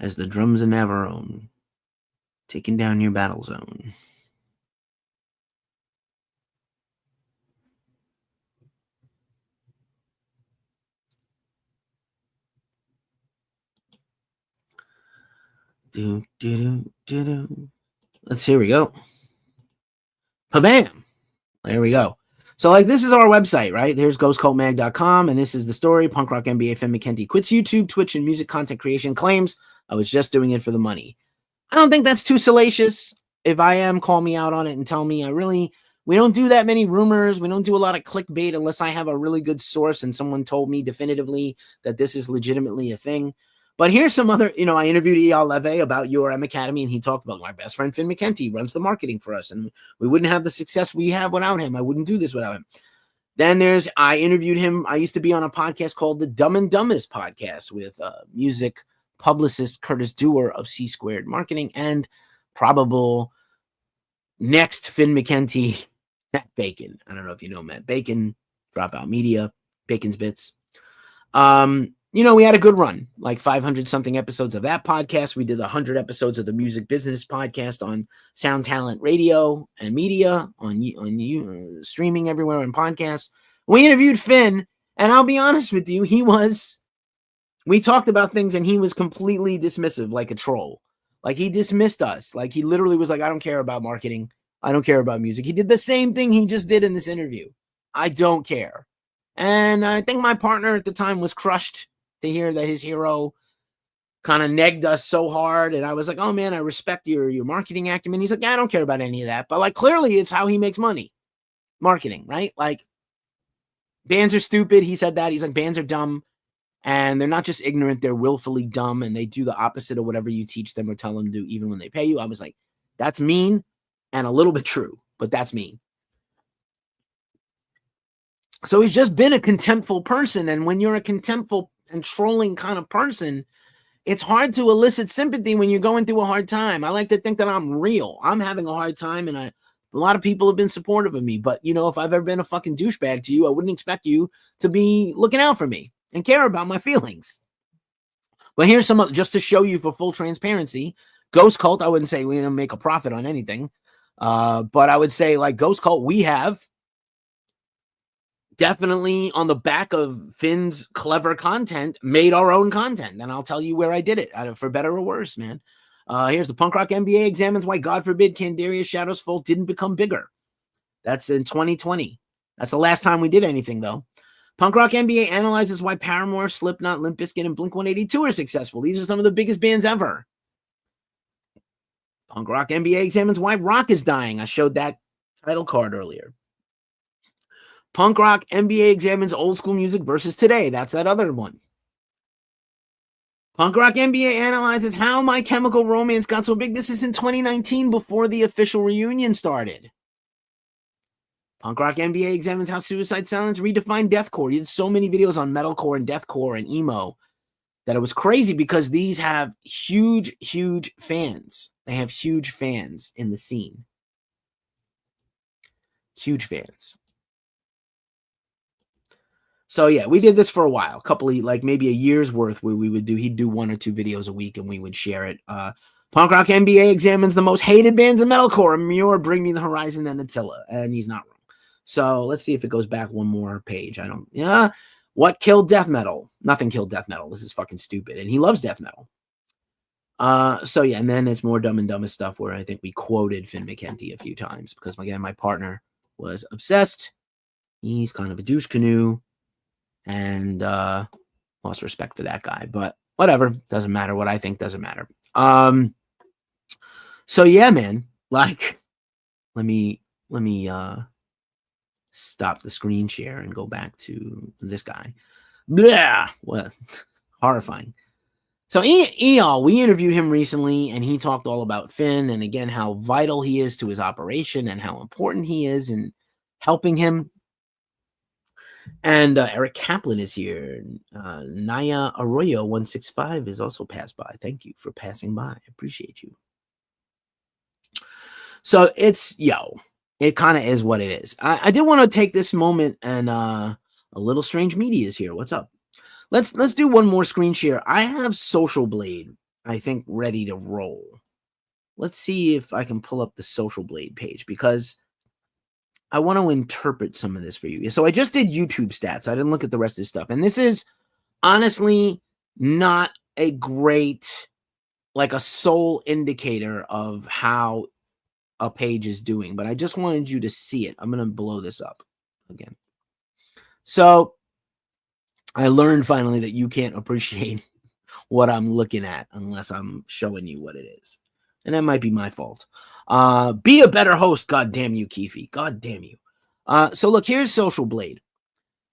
As the drums of Navarone, taking down your battle zone. Here we go. Bam! There we go. So, this is our website, right? There's ghostcultmag.com, and this is the story. Punk rock MBA Finn McKenty quits YouTube, Twitch, and music content creation. Claims I was just doing it for the money. I don't think that's too salacious. If I am, call me out on it and tell me. We don't do that many rumors. We don't do a lot of clickbait unless I have a really good source and someone told me definitively that this is legitimately a thing. But here's some other, I interviewed Eyal Leve about URM Academy, and he talked about my best friend, Finn McKenty, runs the marketing for us, and we wouldn't have the success we have without him. I wouldn't do this without him. Then I interviewed him. I used to be on a podcast called the Dumb and Dumbest podcast with music publicist Curtis Dewar of C Squared Marketing and probable next Finn McKenty, Matt Bacon. I don't know if you know Matt Bacon. Dropout Media, Bacon's Bits. We had a good run, like 500 something episodes of that podcast. We did 100 episodes of the Music Business podcast on Sound Talent Radio and Media on streaming everywhere on podcasts. We interviewed Finn, and I'll be honest with you, we talked about things and he was completely dismissive, like a troll. Like he dismissed us. Like he literally was like, I don't care about marketing. I don't care about music. He did the same thing he just did in this interview. I don't care. And I think my partner at the time was crushed to hear that his hero kind of negged us so hard. And I was like, oh man, I respect your marketing acumen. He's like, yeah, I don't care about any of that. But like, clearly it's how he makes money. Marketing, right? Like bands are stupid. He said that. He's like, bands are dumb. And they're not just ignorant, they're willfully dumb, and they do the opposite of whatever you teach them or tell them to do, even when they pay you. I was like, that's mean and a little bit true, but that's mean. So he's just been a contemptful person, and when you're a contemptful and trolling kind of person, it's hard to elicit sympathy when you're going through a hard time. I like to think that I'm real. I'm having a hard time, and a lot of people have been supportive of me, but, if I've ever been a fucking douchebag to you, I wouldn't expect you to be looking out for me and care about my feelings. But here's some, just to show you for full transparency, Ghost Cult, I wouldn't say we don't make a profit on anything, but I would say like Ghost Cult, we have definitely on the back of Finn's clever content, made our own content. And I'll tell you where I did it, for better or worse, man. Here's the Punk Rock MBA examines why, God forbid, Candaria's Shadows Fall didn't become bigger. That's in 2020. That's the last time we did anything, though. Punk Rock MBA analyzes why Paramore, Slipknot, Limp Bizkit, and Blink-182 are successful. These are some of the biggest bands ever. Punk Rock MBA examines why rock is dying. I showed that title card earlier. Punk Rock MBA examines old school music versus today. That's that other one. Punk Rock MBA analyzes how My Chemical Romance got so big. This is in 2019, before the official reunion started. Punk Rock MBA examines how Suicide Silence redefined deathcore. He did so many videos on metalcore and deathcore and emo that it was crazy, because these have huge, huge fans. They have huge fans in the scene. Huge fans. So yeah, we did this for a while, maybe a year's worth, where he'd do 1 or 2 videos a week and we would share it. Punk Rock MBA examines the most hated bands in metalcore. Muir, Bring Me the Horizon, and Attila. And he's not wrong. So let's see if it goes back one more page. What killed death metal? Nothing killed death metal. This is fucking stupid. And he loves death metal. So yeah, and then it's more Dumb and Dumbest stuff, where I think we quoted Finn McKenty a few times, because again, my partner was obsessed. He's kind of a douche canoe, and lost respect for that guy. But whatever, doesn't matter. What I think doesn't matter. So yeah, man. Like, let me stop the screen share and go back to this guy. Blah! What? Horrifying. So Eyal, we interviewed him recently, and he talked all about Finn, and again, how vital he is to his operation and how important he is in helping him. And Eric Kaplan is here. Naya Arroyo 165 is also passed by. Thank you for passing by. I appreciate you. So it kind of is what it is. I did want to take this moment, and a little strange media is here. What's up? Let's do one more screen share. I have Social Blade, I think, ready to roll. Let's see if I can pull up the Social Blade page, because I want to interpret some of this for you. So I just did YouTube stats. I didn't look at the rest of this stuff. And this is honestly not a great, like a sole indicator of how a page is doing, but I just wanted you to see it. I'm going to blow this up again. So I learned finally that you can't appreciate what I'm looking at unless I'm showing you what it is. And that might be my fault. Be a better host. God damn you, Keefe. God damn you. So look, here's Social Blade.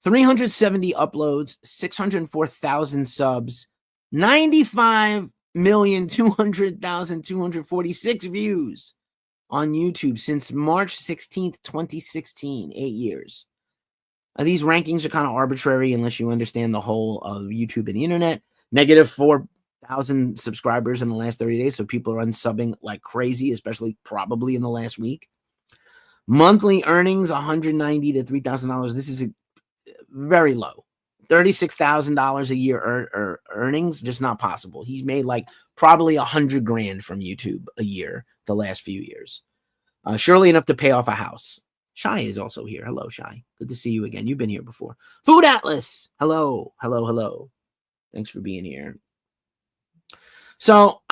370 uploads, 604,000 subs, 95,200,246 views on YouTube since March 16th, 2016, 8 years. These rankings are kind of arbitrary unless you understand the whole of YouTube and the internet. Negative 4,000 subscribers in the last 30 days, so people are unsubbing like crazy, especially probably in the last week. Monthly earnings, $190 to $3,000. This is very low. $36,000 a year earnings, just not possible. He's made like probably $100,000 from YouTube a year the last few years. Surely enough to pay off a house. Shai is also here. Hello, Shai. Good to see you again. You've been here before. Food Atlas. Hello, hello, hello. Thanks for being here. So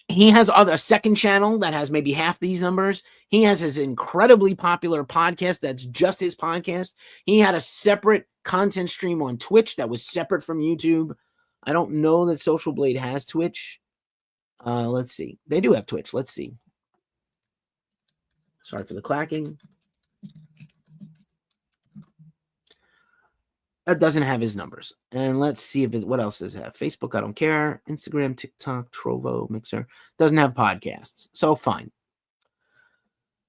he has a second channel that has maybe half these numbers. He has his incredibly popular podcast that's just his podcast. He had a separate content stream on Twitch that was separate from YouTube. I don't know that Social Blade has Twitch. Let's see. They do have Twitch. Let's see. Sorry for the clacking. That doesn't have his numbers. And let's see what else does it have. Facebook, I don't care. Instagram, TikTok, Trovo, Mixer. Doesn't have podcasts. So fine.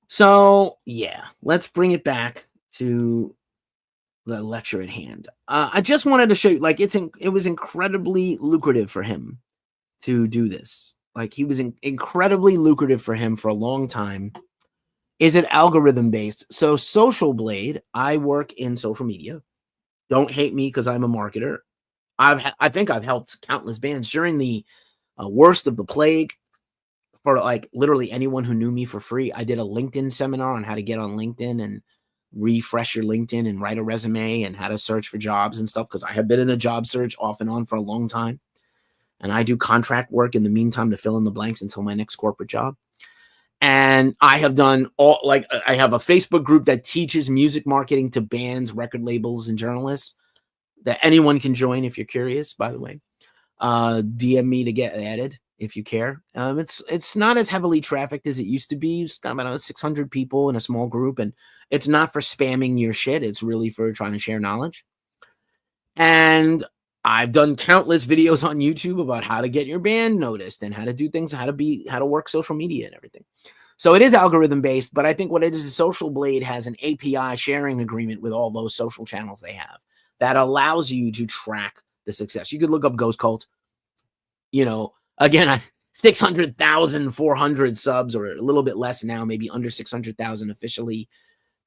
So yeah, let's bring it back to the lecture at hand. I just wanted to show you, like, it was incredibly lucrative for him to do this. Like, he was incredibly lucrative for him for a long time. Is it algorithm based? So Social Blade, I work in social media. Don't hate me because I'm a marketer. I think I've helped countless bands during the worst of the plague. For like literally anyone who knew me for free, I did a LinkedIn seminar on how to get on LinkedIn and refresh your LinkedIn and write a resume and how to search for jobs and stuff, because I have been in a job search off and on for a long time. And I do contract work in the meantime to fill in the blanks until my next corporate job. And I have done I have a Facebook group that teaches music marketing to bands, record labels, and journalists that anyone can join if you're curious, by the way. DM me to get added if you care. It's not as heavily trafficked as it used to be. It's got about 600 people in a small group, and it's not for spamming your shit. It's really for trying to share knowledge. And I've done countless videos on YouTube about how to get your band noticed and how to do things, how to work social media and everything. So it is algorithm based, but I think what it is Social Blade has an API sharing agreement with all those social channels they have that allows you to track the success. You could look up Ghost Cult, again, 600,400 subs, or a little bit less now, maybe under 600,000 officially.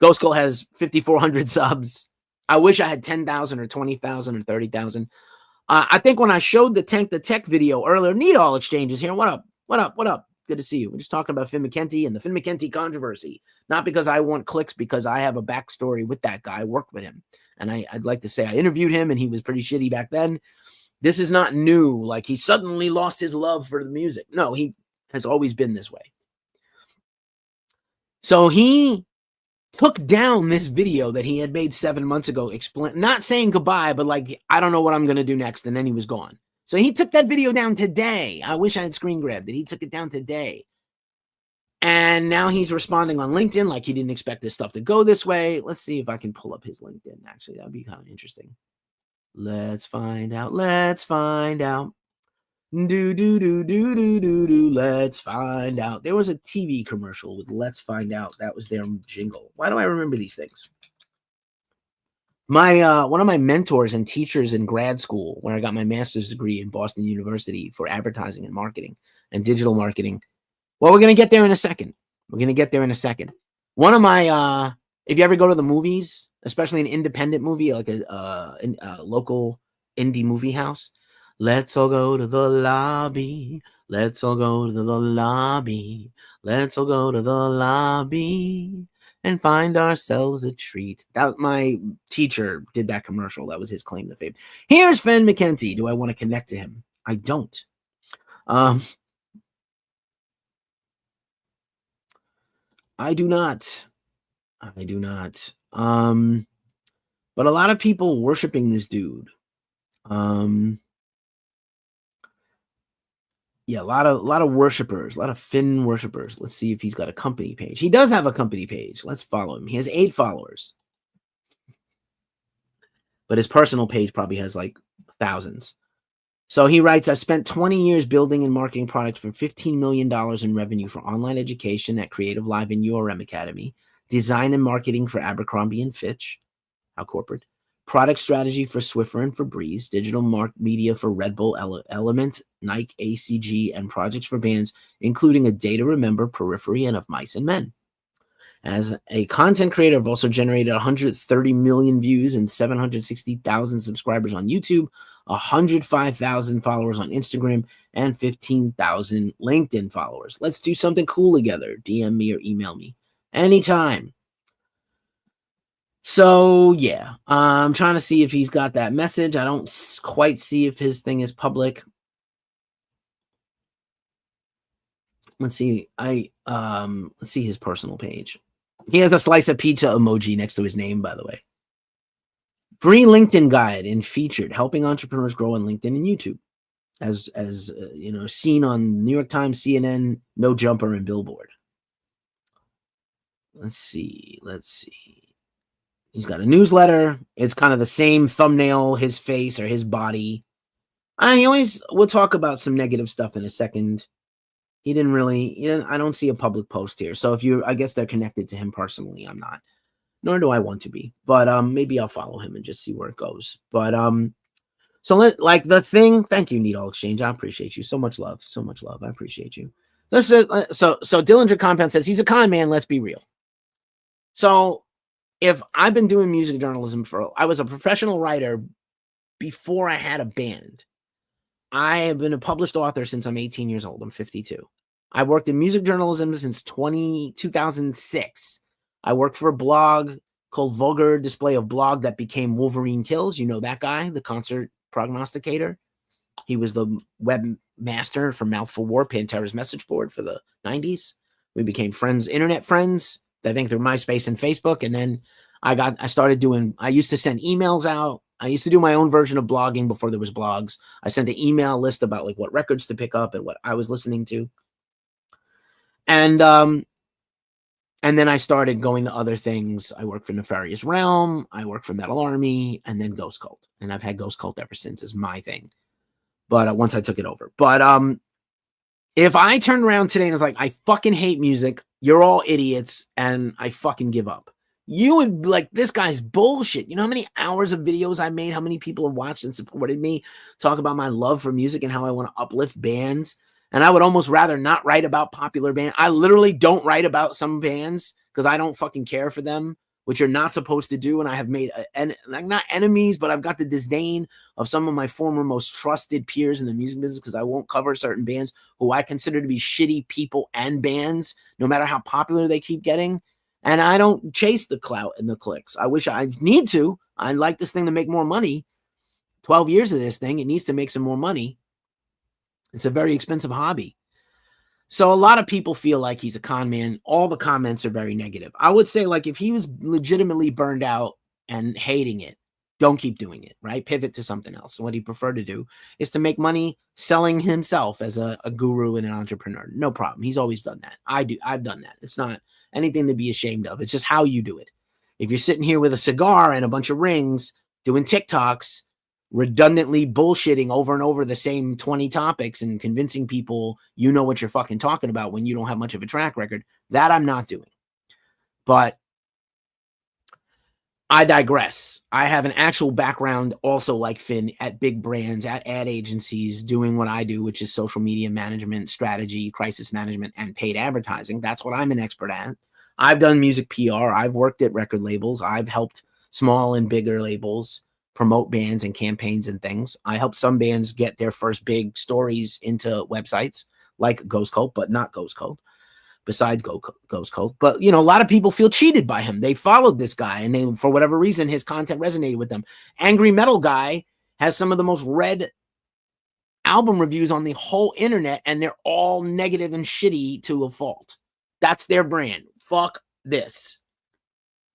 Ghost Cult has 5,400 subs. I wish I had 10,000 or 20,000 or 30,000. I think when I showed the Tank the Tech video earlier, Need All Exchanges here. What up? What up? What up? Good to see you. We're just talking about Finn McKenty and the Finn McKenty controversy. Not because I want clicks, because I have a backstory with that guy. I worked with him. And I'd like to say I interviewed him and he was pretty shitty back then. This is not new. Like, he suddenly lost his love for the music. No, he has always been this way. So he took down this video that he had made 7 months ago, not saying goodbye, but like, I don't know what I'm going to do next. And then he was gone. So he took that video down today. I wish I had screen grabbed it. He took it down today. And now he's responding on LinkedIn like he didn't expect this stuff to go this way. Let's see if I can pull up his LinkedIn. Actually, that'd be kind of interesting. Let's find out. Let's find out. Let's find out. There was a TV commercial with Let's Find Out. That was their jingle. Why do I remember these things? My one of my mentors and teachers in grad school, when I got my master's degree in Boston University for advertising and marketing and digital marketing. Well, we're going to get there in a second. One of my, if you ever go to the movies, especially an independent movie, like a local indie movie house, let's all go to the lobby. Let's all go to the lobby. Let's all go to the lobby and find ourselves a treat. That my teacher did that commercial. That was his claim to fame. Here's Finn McKenty. Do I want to connect to him? I don't. I do not. But a lot of people worshiping this dude. Yeah, a lot of worshipers, a lot of Finn worshipers. Let's see if he's got a company page. He does have a company page. Let's follow him. He has 8 followers. But his personal page probably has like thousands. So he writes, I've spent 20 years building and marketing products for $15 million in revenue for online education at Creative Live and URM Academy, design and marketing for Abercrombie and Fitch, how corporate, product strategy for Swiffer and Febreze, digital media for Red Bull, Element, Nike, ACG, and projects for bands, including A Day to Remember, Periphery, and Of Mice and Men. As a content creator, I've also generated 130 million views and 760,000 subscribers on YouTube, 105,000 followers on Instagram, and 15,000 LinkedIn followers. Let's do something cool together. DM me or email me anytime. So yeah, I'm trying to see if he's got that message. I don't quite see if his thing is public. Let's see. Let's see his personal page. He has a slice of pizza emoji next to his name, by the way. Free LinkedIn guide and featured, helping entrepreneurs grow on LinkedIn and YouTube, as you know, seen on New York Times, CNN, No Jumper, and Billboard. Let's see. He's got a newsletter. It's kind of the same thumbnail, his face or his body. We'll talk about some negative stuff in a second. I don't see a public post here. So I guess they're connected to him personally. I'm not, nor do I want to be, but maybe I'll follow him and just see where it goes. But thank you, Needle Exchange. I appreciate you. So much love. I appreciate you. So Dillinger Compound says he's a con man. Let's be real. So if I've been doing music journalism I was a professional writer before I had a band. I have been a published author since I'm 18 years old. I'm 52. I worked in music journalism since 2006. I worked for a blog called Vulgar Display of Blog that became Wolverine Kills. You know that guy, the concert prognosticator. He was the webmaster for Mouthful War, Pantera's message board for the 90s. We became friends, internet friends, I think through MySpace and Facebook. And then I used to send emails out. I used to do my own version of blogging before there was blogs. I sent an email list about like what records to pick up and what I was listening to. And then I started going to other things. I worked for Nefarious Realm. I worked for Metal Army and then Ghost Cult. And I've had Ghost Cult ever since as my thing. But once I took it over. But if I turned around today and was like, I fucking hate music, you're all idiots, and I fucking give up, you would be like, this guy's bullshit. You know how many hours of videos I made, how many people have watched and supported me, talk about my love for music and how I want to uplift bands. And I would almost rather not write about popular bands. I literally don't write about some bands because I don't fucking care for them, which you're not supposed to do. And I have made, not enemies, but I've got the disdain of some of my former most trusted peers in the music business because I won't cover certain bands who I consider to be shitty people and bands, no matter how popular they keep getting. And I don't chase the clout and the clicks. I wish I need to. I'd like this thing to make more money. 12 years of this thing, it needs to make some more money. It's a very expensive hobby. So a lot of people feel like he's a con man. All the comments are very negative. I would say, like, if he was legitimately burned out and hating it, don't keep doing it, right? Pivot to something else. So what he preferred to do is to make money selling himself as a guru and an entrepreneur. No problem. He's always done that. I've done that. It's not anything to be ashamed of. It's just how you do it. If you're sitting here with a cigar and a bunch of rings doing TikToks, redundantly bullshitting over and over the same 20 topics and convincing people you know what you're fucking talking about when you don't have much of a track record, that I'm not doing. But I digress. I have an actual background also like Finn at big brands, at ad agencies, doing what I do, which is social media management, strategy, crisis management, and paid advertising. That's what I'm an expert at. I've done music PR. I've worked at record labels. I've helped small and bigger labels promote bands and campaigns and things. I helped some bands get their first big stories into websites like Ghost Cult, but not Ghost Cult, besides Ghost Cult. But, you know, a lot of people feel cheated by him. They followed this guy and they, for whatever reason, his content resonated with them. Angry Metal Guy has some of the most read album reviews on the whole internet, and they're all negative and shitty to a fault. That's their brand. Fuck this.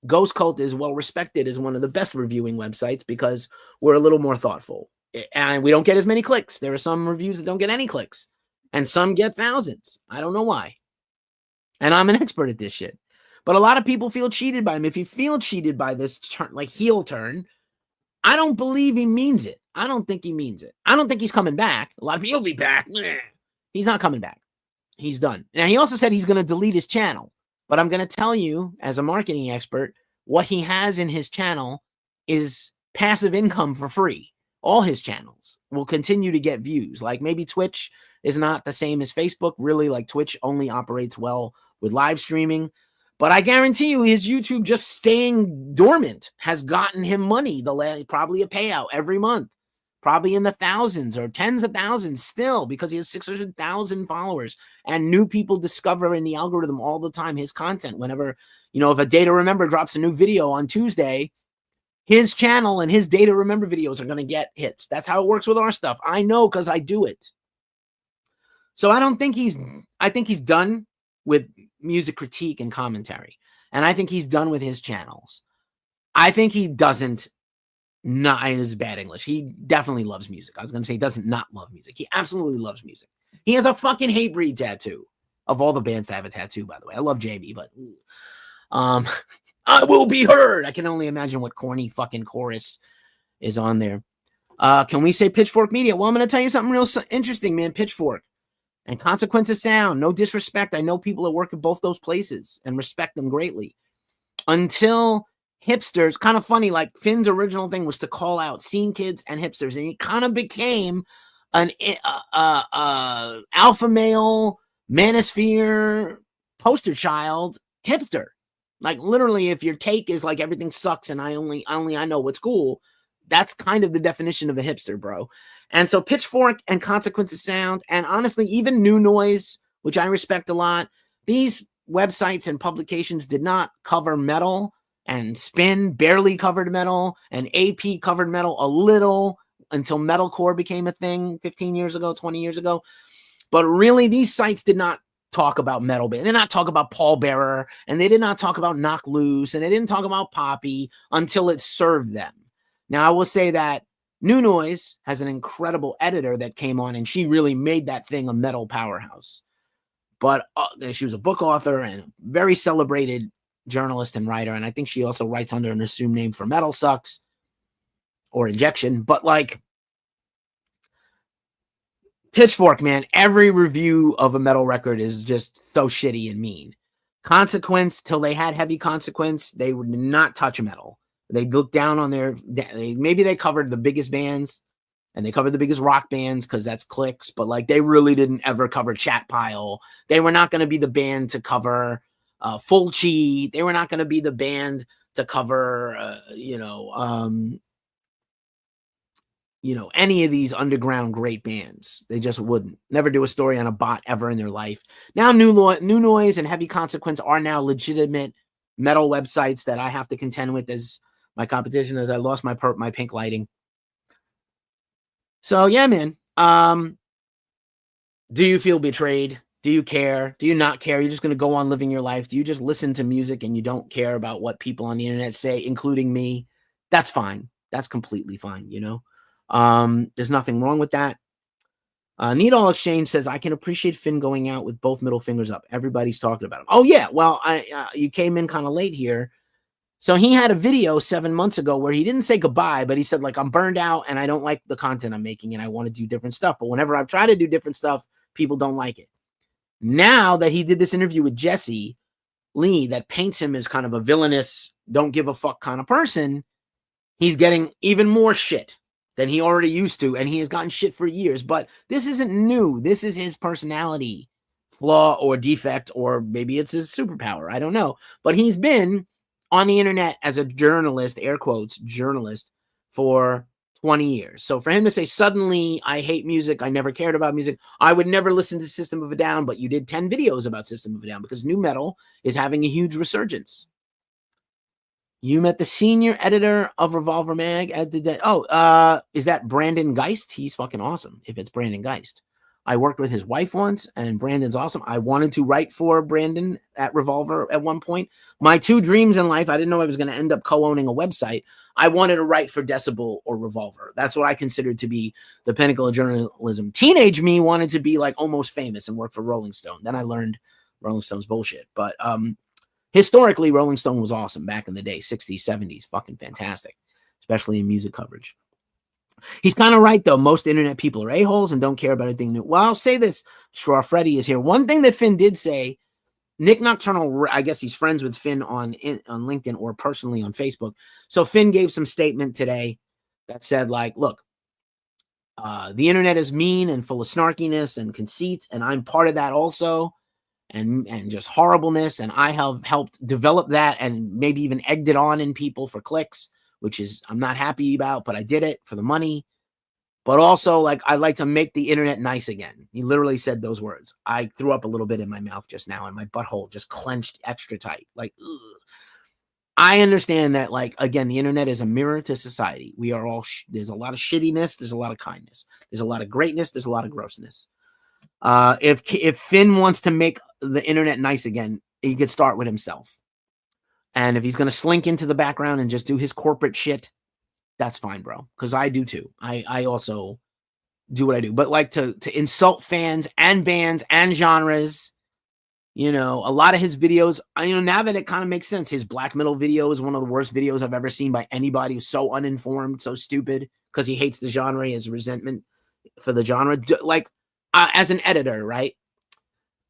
Ghost Cult is well respected as one of the best reviewing websites because we're a little more thoughtful and we don't get as many clicks. There are some reviews that don't get any clicks and some get thousands. I don't know why. And I'm an expert at this shit. But a lot of people feel cheated by him. If you feel cheated by this turn, like heel turn, I don't believe he means it. I don't think he means it. I don't think he's coming back. A lot of people will be back. He's not coming back. He's done. Now, he also said he's going to delete his channel. But I'm going to tell you, as a marketing expert, what he has in his channel is passive income for free. All his channels will continue to get views. Like maybe Twitch is not the same as Facebook. Really, like Twitch only operates well with live streaming. But I guarantee you his YouTube just staying dormant has gotten him money, probably a payout every month, probably in the thousands or tens of thousands still, because he has 600,000 followers and new people discover in the algorithm all the time his content. Whenever, if a Day to Remember drops a new video on Tuesday, his channel and his Day to Remember videos are going to get hits. That's how it works with our stuff. I know because I do it. So I think he's done with music critique and commentary. And I think he's done with his channels. I think he doesn't not in his bad English. He definitely loves music. I was going to say he doesn't not love music. He absolutely loves music. He has a fucking hate breed tattoo of all the bands that have a tattoo, by the way. I love Jamie, but I will be heard. I can only imagine what corny fucking chorus is on there. Can we say Pitchfork Media? Well, I'm going to tell you something real interesting, man. Pitchfork and Consequence of Sound. No disrespect. I know people that work at both those places and respect them greatly. Until hipsters, kind of funny, like Finn's original thing was to call out scene kids and hipsters, and he kind of became an alpha male manosphere poster child hipster. Like literally, if your take is like everything sucks and I know what's cool, that's kind of the definition of a hipster, bro. And so Pitchfork and Consequence of Sound, and honestly, even New Noise, which I respect a lot, these websites and publications did not cover metal, and Spin barely covered metal, and AP covered metal a little until metalcore became a thing 15 years ago, 20 years ago. But really, these sites did not talk about metal band. They did not talk about Paul Bearer, and they did not talk about Knock Loose, and they didn't talk about Poppy until it served them. Now, I will say that New Noise has an incredible editor that came on, and she really made that thing a metal powerhouse. But she was a book author and a very celebrated journalist and writer, and I think she also writes under an assumed name for Metal Sucks or Injection. But like Pitchfork, man, every review of a metal record is just so shitty and mean. Consequence, till they had Heavy Consequence, they would not touch metal. They looked down on maybe they covered the biggest bands and they covered the biggest rock bands because that's clicks, but like they really didn't ever cover Chat Pile. They were not going to be the band to cover Fulci. They were not going to be the band to cover, any of these underground great bands. They just wouldn't. Never do a story on a bot ever in their life. Now New Noise and Heavy Consequence are now legitimate metal websites that I have to contend with as my competition, as I lost my pink lighting. So yeah, man. Do you feel betrayed? Do you care? Do you not care? You're just going to go on living your life? Do you just listen to music and you don't care about what people on the internet say, including me? That's fine. That's completely fine, There's nothing wrong with that. Needle Exchange says, I can appreciate Finn going out with both middle fingers up. Everybody's talking about him. Oh, yeah. Well, you came in kind of late here. So he had a video 7 months ago where he didn't say goodbye, but he said, like, I'm burned out and I don't like the content I'm making and I want to do different stuff. But whenever I've tried to do different stuff, people don't like it. Now that he did this interview with Jesse Lee that paints him as kind of a villainous, don't give a fuck kind of person, he's getting even more shit than he already used to, and he has gotten shit for years. But this isn't new. This is his personality flaw or defect, or maybe it's his superpower. I don't know. But he's been on the internet as a journalist, air quotes, journalist, for 20 years. So for him to say, suddenly, I hate music, I never cared about music, I would never listen to System of a Down, but you did 10 videos about System of a Down, because new metal is having a huge resurgence. You met the senior editor of Revolver Mag at the is that Brandon Geist? He's fucking awesome if it's Brandon Geist. I worked with his wife once, and Brandon's awesome. I wanted to write for Brandon at Revolver at one point. My two dreams in life, I didn't know I was going to end up co-owning a website. I wanted to write for Decibel or Revolver. That's what I considered to be the pinnacle of journalism. Teenage me wanted to be like almost famous and work for Rolling Stone. Then I learned Rolling Stone's bullshit. But historically, Rolling Stone was awesome back in the day, 60s, 70s, fucking fantastic, especially in music coverage. He's kind of right, though. Most internet people are a-holes and don't care about anything new. Well, I'll say this. Straw Freddy is here. One thing that Finn did say, Nick Nocturnal, I guess he's friends with Finn on LinkedIn or personally on Facebook. So Finn gave some statement today that said, like, look, the internet is mean and full of snarkiness and conceit, and I'm part of that also. and just horribleness. And I have helped develop that and maybe even egged it on in people for clicks, which is I'm not happy about, but I did it for the money. But also, like, I like to make the internet nice again. He literally said those words. I threw up a little bit in my mouth just now, and my butthole just clenched extra tight. Like, ugh. I understand that, like, again, the internet is a mirror to society. We are all, there's a lot of shittiness. There's a lot of kindness. There's a lot of greatness. There's a lot of grossness. If Finn wants to make the internet nice again, he could start with himself. And if he's going to slink into the background and just do his corporate shit, that's fine, bro. Because I do too. I also do what I do. But like to insult fans and bands and genres, you know, a lot of his videos, now that it kind of makes sense, his black metal video is one of the worst videos I've ever seen by anybody who's so uninformed, so stupid, because he hates the genre, his resentment for the genre. Like, as an editor, right?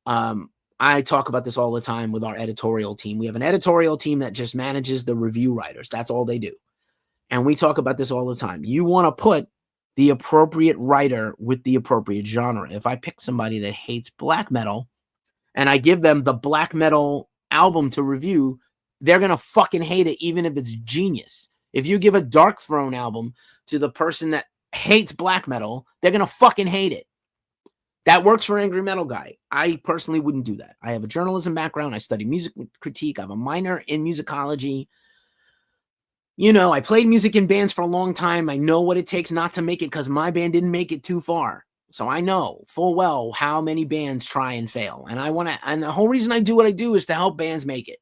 I talk about this all the time with our editorial team. We have an editorial team that just manages the review writers. That's all they do. And we talk about this all the time. You want to put the appropriate writer with the appropriate genre. If I pick somebody that hates black metal and I give them the black metal album to review, they're going to fucking hate it, even if it's genius. If you give a Dark Throne album to the person that hates black metal, they're going to fucking hate it. That works for Angry Metal Guy. I personally wouldn't do that. I have a journalism background. I study music critique. I have a minor in musicology. I played music in bands for a long time. I know what it takes not to make it because my band didn't make it too far. So I know full well how many bands try and fail. And the whole reason I do what I do is to help bands make it.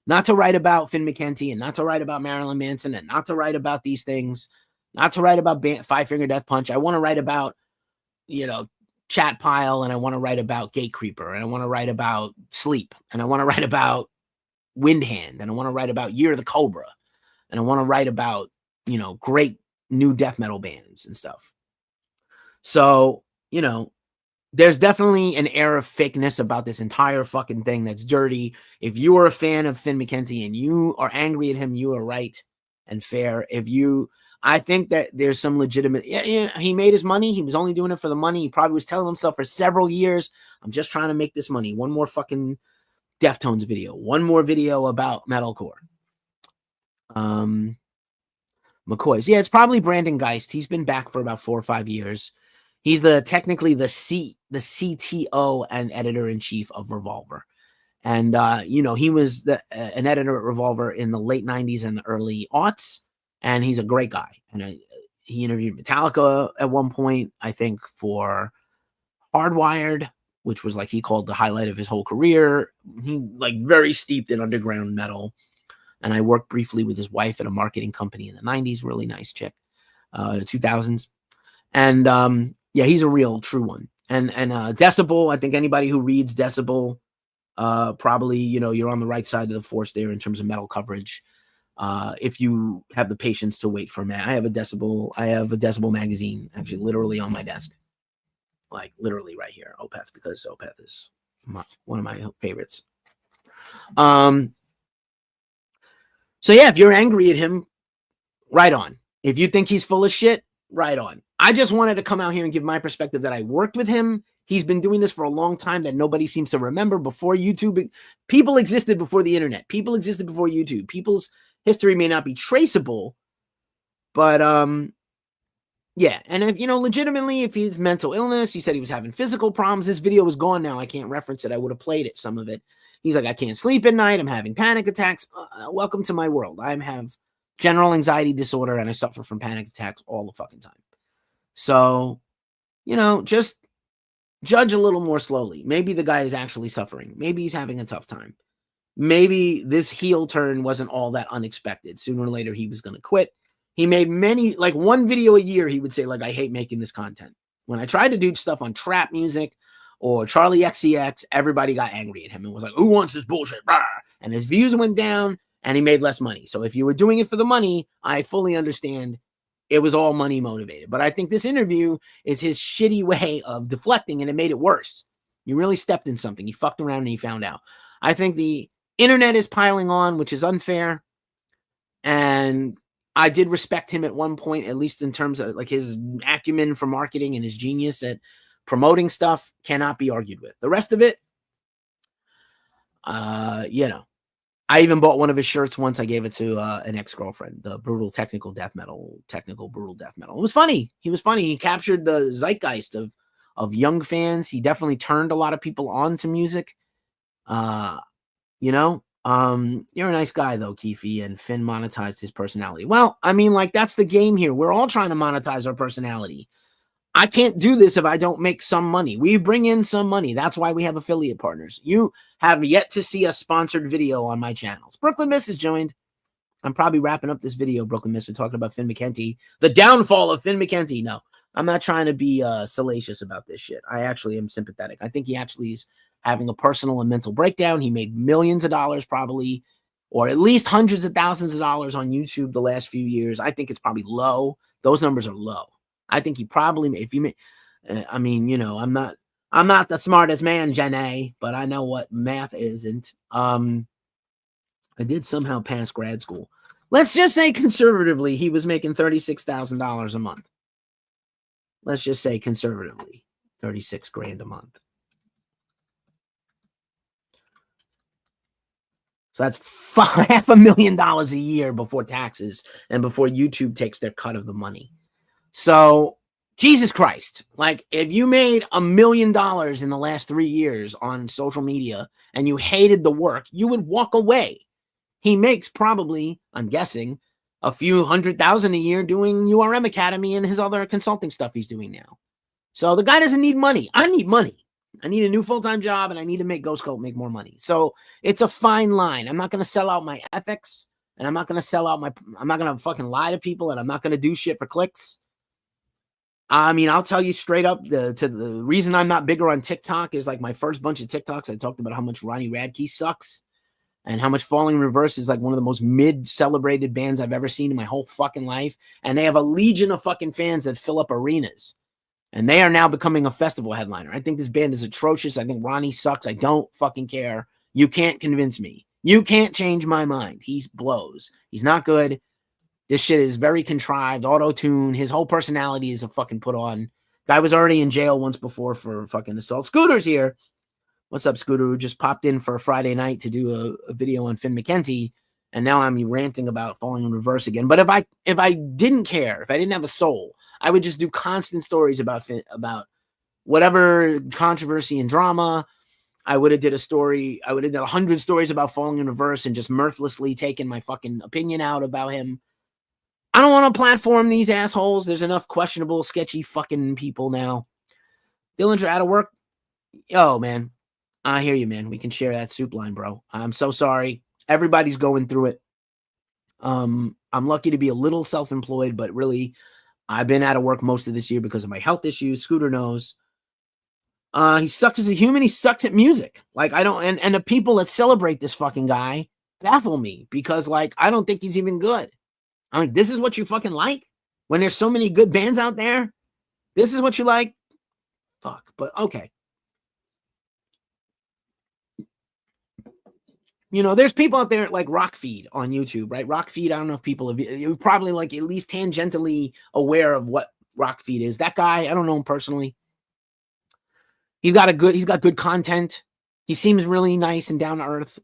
Not to write about Finn McKenty and not to write about Marilyn Manson and not to write about these things, not to write about Five Finger Death Punch. I want to write about, Chat Pile, and I want to write about Gate Creeper, and I want to write about Sleep, and I want to write about Windhand, and I want to write about Year of the Cobra. And I want to write about, great new death metal bands and stuff. So, there's definitely an air of fakeness about this entire fucking thing that's dirty. If you are a fan of Finn McKenty and you are angry at him, you are right and fair. I think that there's some legitimate, he made his money. He was only doing it for the money. He probably was telling himself for several years, I'm just trying to make this money. One more fucking Deftones video. One more video about metalcore. McCoy's. Yeah, it's probably Brandon Geist. He's been back for about 4 or 5 years. He's technically the CTO and editor-in-chief of Revolver. And, he was an editor at Revolver in the late 90s and the early aughts, and he's a great guy. And he interviewed Metallica at one point, I think, for Hardwired, which was, like, he called the highlight of his whole career. He, like, very steeped in underground metal. And I worked briefly with his wife at a marketing company in the 90s, really nice chick, the 2000s. And, he's a real true one. And Decibel, I think anybody who reads Decibel, probably, you're on the right side of the force there in terms of metal coverage. If you have the patience to wait for I have a Decibel magazine, actually literally on my desk. Like literally right here, Opeth, because Opeth is one of my favorites. So yeah, if you're angry at him, right on. If you think he's full of shit, right on. I just wanted to come out here and give my perspective that I worked with him. He's been doing this for a long time that nobody seems to remember. Before YouTube, people existed before the internet. People existed before YouTube. People's history may not be traceable, but yeah. And if, legitimately, if he's mental illness, he said he was having physical problems. This video is gone now. I can't reference it. I would have played it, some of it. He's like, I can't sleep at night. I'm having panic attacks. Welcome to my world. I have general anxiety disorder and I suffer from panic attacks all the fucking time. So, just judge a little more slowly. Maybe the guy is actually suffering. Maybe he's having a tough time. Maybe this heel turn wasn't all that unexpected. Sooner or later, he was going to quit. He made like one video a year. He would say, like, I hate making this content. When I tried to do stuff on trap music or Charlie XCX, everybody got angry at him and was like, who wants this bullshit? And his views went down and he made less money. So if you were doing it for the money, I fully understand it was all money motivated. But I think this interview is his shitty way of deflecting, and it made it worse. You really stepped in something. You fucked around and you found out. I think the internet is piling on, which is unfair. And I did respect him at one point, at least in terms of like his acumen for marketing and his genius at promoting stuff cannot be argued with. The rest of it, You know, I even bought one of his shirts once. I gave it to an ex-girlfriend, the technical brutal death metal. It was funny. He was funny. He captured the zeitgeist of young fans. He definitely turned a lot of people on to music. You know, you're a nice guy though, Keefe, and Finn monetized his personality. Well, I mean, like, that's the game here. We're all trying to monetize our personality. I can't do this if I don't make some money. We bring in some money. That's why we have affiliate partners. You have yet to see a sponsored video on my channels. Brooklyn Miss has joined. I'm probably wrapping up this video, Brooklyn Miss. We're talking about Finn McKenty, the downfall of Finn McKenty. No, I'm not trying to be salacious about this shit. I actually am sympathetic. I think he actually is having a personal and mental breakdown. He made millions of dollars probably, or at least hundreds of thousands of dollars on YouTube the last few years. I think it's probably low. Those numbers are low. I think he probably, if you, I mean, you know, I'm not the smartest man, Jenny, but I know what math isn't. I did somehow pass grad school. Let's just say conservatively, he was making $36,000 a month. Let's just say conservatively, 36 grand a month. So that's $500,000 a year before taxes and before YouTube takes their cut of the money. So, Jesus Christ, like, if you made $1 million in the last 3 years on social media and you hated the work, you would walk away. He makes probably, I'm guessing, a few $100,000 a year doing URM Academy and his other consulting stuff he's doing now. So the guy doesn't need money. I need money. I need a new full-time job, and I need to make Ghost Cult make more money. So it's a fine line. I'm not going to sell out my ethics, and I'm not going to I'm not going to fucking lie to people, and I'm not going to do shit for clicks. I mean, I'll tell you straight up, the reason I'm not bigger on TikTok is, like, my first bunch of TikToks, I talked about how much Ronnie Radke sucks and how much Falling in Reverse is like one of the most mid-celebrated bands I've ever seen in my whole fucking life. And they have a legion of fucking fans that fill up arenas. And they are now becoming a festival headliner. I think this band is atrocious. I think Ronnie sucks. I don't fucking care. You can't convince me. You can't change my mind. He blows. He's not good. This shit is very contrived, auto-tune. His whole personality is a fucking put on. Guy was already in jail once before for fucking assault. Scooter's here. What's up, Scooter? Who just popped in for a Friday night to do a video on Finn McKenty, and now I'm ranting about Falling in Reverse again. But if I didn't care, if I didn't have a soul, I would just do constant stories about whatever controversy and drama. I would have did a story. I would have done 100 stories about Falling in Reverse and just mirthlessly taken my fucking opinion out about him. I don't want to platform these assholes. There's enough questionable, sketchy fucking people now. Dillinger out of work. Oh, man. I hear you, man. We can share that soup line, bro. I'm so sorry. Everybody's going through it. I'm lucky to be a little self-employed, but really, I've been out of work most of this year because of my health issues. Scooter knows. He sucks as a human. He sucks at music. Like, I don't, and the people that celebrate this fucking guy baffle me because, like, I don't think he's even good. I mean, this is what you fucking like? When there's so many good bands out there? This is what you like? Fuck, but okay. You know, there's people out there like Rockfeed on YouTube, right? Rockfeed, I don't know if people you're probably like at least tangentially aware of what Rockfeed is. That guy, I don't know him personally. He's got good content. He seems really nice and down to earth,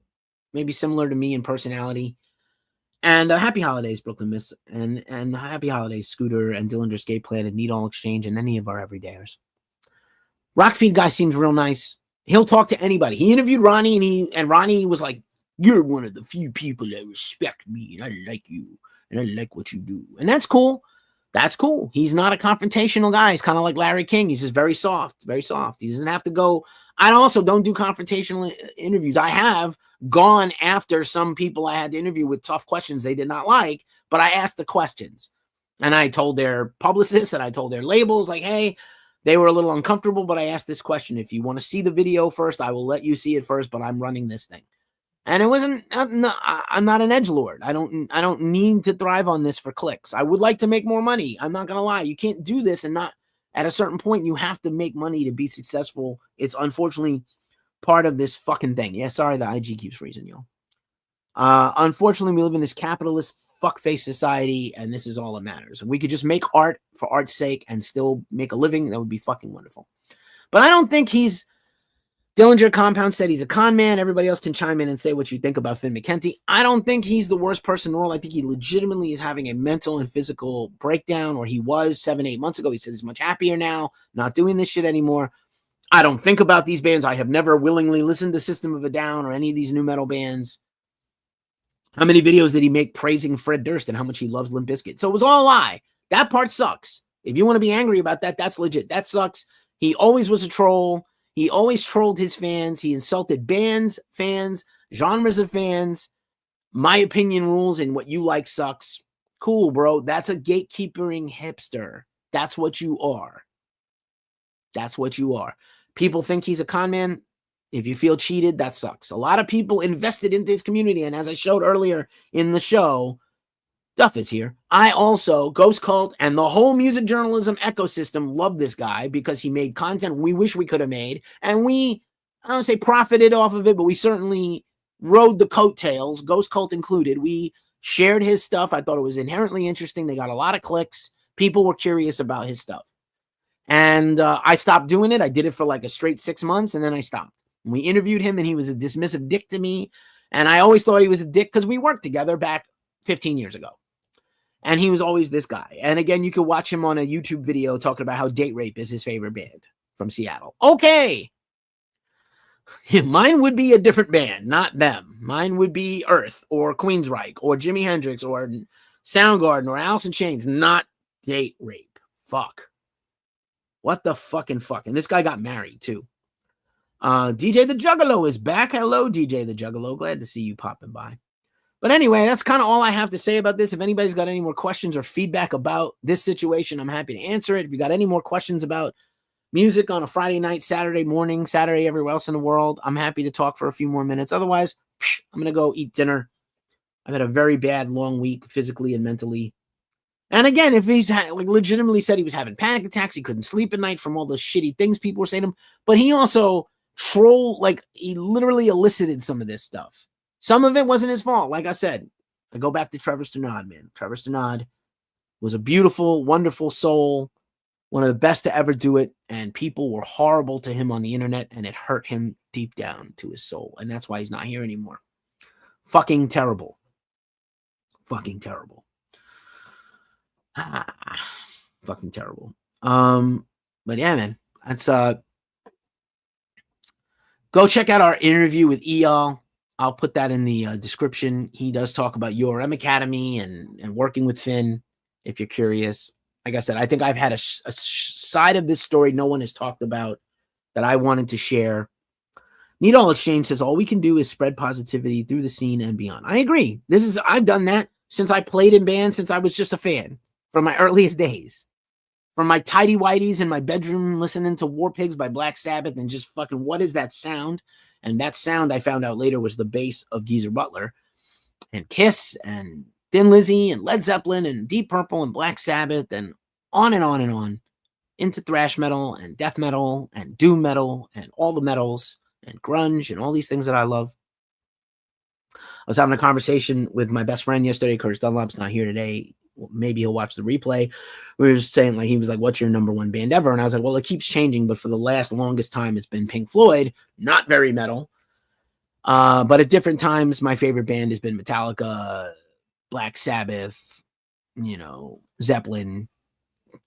maybe similar to me in personality. And happy holidays, Brooklyn Miss, and happy holidays, Scooter and Dillinger Escape Plan and Needle Exchange and any of our everydayers. Rockfeed guy seems real nice. He'll talk to anybody. He interviewed Ronnie, and Ronnie was like, "You're one of the few people that respect me, and I like you, and I like what you do." And that's cool. That's cool. He's not a confrontational guy. He's kind of like Larry King. He's just very soft, very soft. He doesn't have to go. I also don't do confrontational interviews. I have gone after some people I had to interview with tough questions they did not like, but I asked the questions. And I told their publicists and I told their labels, like, hey, they were a little uncomfortable, but I asked this question. If you want to see the video first, I will let you see it first, but I'm running this thing. And it wasn't, I'm not an edgelord. I don't need to thrive on this for clicks. I would like to make more money. I'm not going to lie. You can't do this and not, at a certain point, you have to make money to be successful. It's unfortunately part of this fucking thing. Yeah, sorry, the IG keeps freezing, y'all. Unfortunately, we live in this capitalist fuckface society, and this is all that matters. If we could just make art for art's sake and still make a living, that would be fucking wonderful. But I don't think he's Dillinger Compound said he's a con man. Everybody else can chime in and say what you think about Finn McKenty. I don't think he's the worst person in the world. I think he legitimately is having a mental and physical breakdown, or he was 7-8 months ago. He says he's much happier now, not doing this shit anymore. I don't think about these bands. I have never willingly listened to System of a Down or any of these new metal bands. How many videos did he make praising Fred Durst and how much he loves Limp Bizkit? So it was all a lie. That part sucks. If you want to be angry about that, that's legit. That sucks. He always was a troll. He always trolled his fans. He insulted bands, fans, genres of fans. My opinion rules and what you like sucks. Cool, bro. That's a gatekeeping hipster. That's what you are. That's what you are. People think he's a con man. If you feel cheated, that sucks. A lot of people invested in this community. And as I showed earlier in the show, Duff is here. I also, Ghost Cult and the whole music journalism ecosystem love this guy because he made content we wish we could have made. And we, I don't say profited off of it, but we certainly rode the coattails, Ghost Cult included. We shared his stuff. I thought it was inherently interesting. They got a lot of clicks. People were curious about his stuff. And I stopped doing it. I did it for like a straight 6 months, and then I stopped. And we interviewed him, and he was a dismissive dick to me. And I always thought he was a dick because we worked together back 15 years ago. And he was always this guy. And again, you can watch him on a YouTube video talking about how Date Rape is his favorite band from Seattle. Okay. Mine would be a different band, not them. Mine would be Earth or Queensryche or Jimi Hendrix or Soundgarden or Alice in Chains, not Date Rape. Fuck. What the fucking fuck? And this guy got married too. DJ the Juggalo is back. Hello, DJ the Juggalo. Glad to see you popping by. But anyway, that's kind of all I have to say about this. If anybody's got any more questions or feedback about this situation, I'm happy to answer it. If you got any more questions about music on a Friday night, Saturday morning, Saturday everywhere else in the world, I'm happy to talk for a few more minutes. Otherwise, I'm going to go eat dinner. I've had a very bad long week physically and mentally. And again, if he's legitimately said he was having panic attacks, he couldn't sleep at night from all the shitty things people were saying to him, but he also he literally elicited some of this stuff. Some of it wasn't his fault. Like I said, I go back to Trevor Stannard, man. Trevor Stannard was a beautiful, wonderful soul, one of the best to ever do it, and people were horrible to him on the internet, and it hurt him deep down to his soul, and that's why he's not here anymore. Fucking terrible. Fucking terrible. Fucking terrible. But yeah, man, that's go check out our interview with Eyal. I'll put that in the description. He does talk about URM Academy and working with Finn, if you're curious. Like I said, I think I've had a side of this story no one has talked about that I wanted to share. Needle Exchange says, all we can do is spread positivity through the scene and beyond. I agree. I've done that since I played in bands, since I was just a fan from my earliest days. From my tidy whities in my bedroom listening to War Pigs by Black Sabbath and just fucking, what is that sound? And that sound I found out later was the bass of Geezer Butler and Kiss and Thin Lizzy and Led Zeppelin and Deep Purple and Black Sabbath and on and on and on into thrash metal and death metal and doom metal and all the metals and grunge and all these things that I love. I was having a conversation with my best friend yesterday. Curtis Dunlop's not here today. Maybe he'll watch the replay. We were just saying, he was like, what's your number one band ever? And I was like, well, it keeps changing, but for the longest time, it's been Pink Floyd, not very metal. But at different times, my favorite band has been Metallica, Black Sabbath, Zeppelin,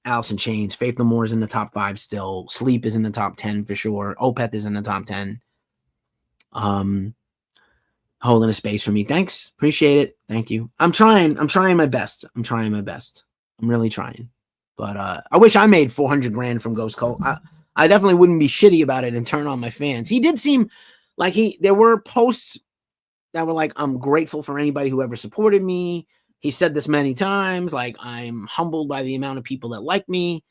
Alice in Chains. Faith No More is in the top 5 still. Sleep is in the top 10 for sure. Opeth is in the top 10. Holding a space for me. Thanks. Appreciate it. Thank you. I'm trying my best. I'm really trying. But I wish I made 400 grand from Ghost Cult. I definitely wouldn't be shitty about it and turn on my fans. He did seem like there were posts that were like, I'm grateful for anybody who ever supported me. He said this many times, like, I'm humbled by the amount of people that like me,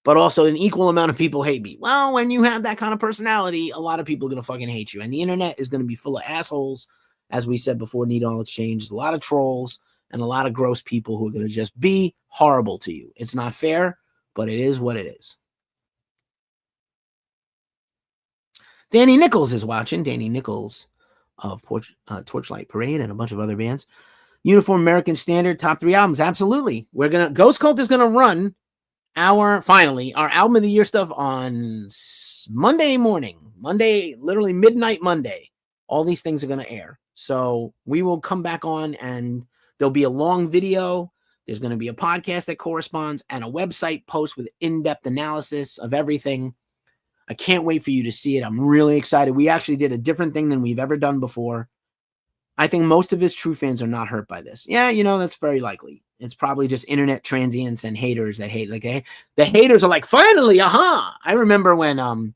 but also an equal amount of people hate me. Well, when you have that kind of personality, a lot of people are going to fucking hate you. And the internet is going to be full of assholes. As we said before, Needle Exchange, a lot of trolls and a lot of gross people who are going to just be horrible to you. It's not fair, but it is what it is. Danny Nichols is watching. Danny Nichols of Torchlight Parade and a bunch of other bands. Uniform American Standard, top 3 albums. Absolutely. Ghost Cult is going to run our album of the year stuff on this Monday morning, literally midnight Monday. All these things are going to air. So we will come back on and there'll be a long video. There's going to be a podcast that corresponds and a website post with in-depth analysis of everything. I can't wait for you to see it. I'm really excited. We actually did a different thing than we've ever done before. I think most of his true fans are not hurt by this. Yeah, that's very likely. It's probably just internet transients and haters that hate. Like, the haters are like, finally, aha! I remember when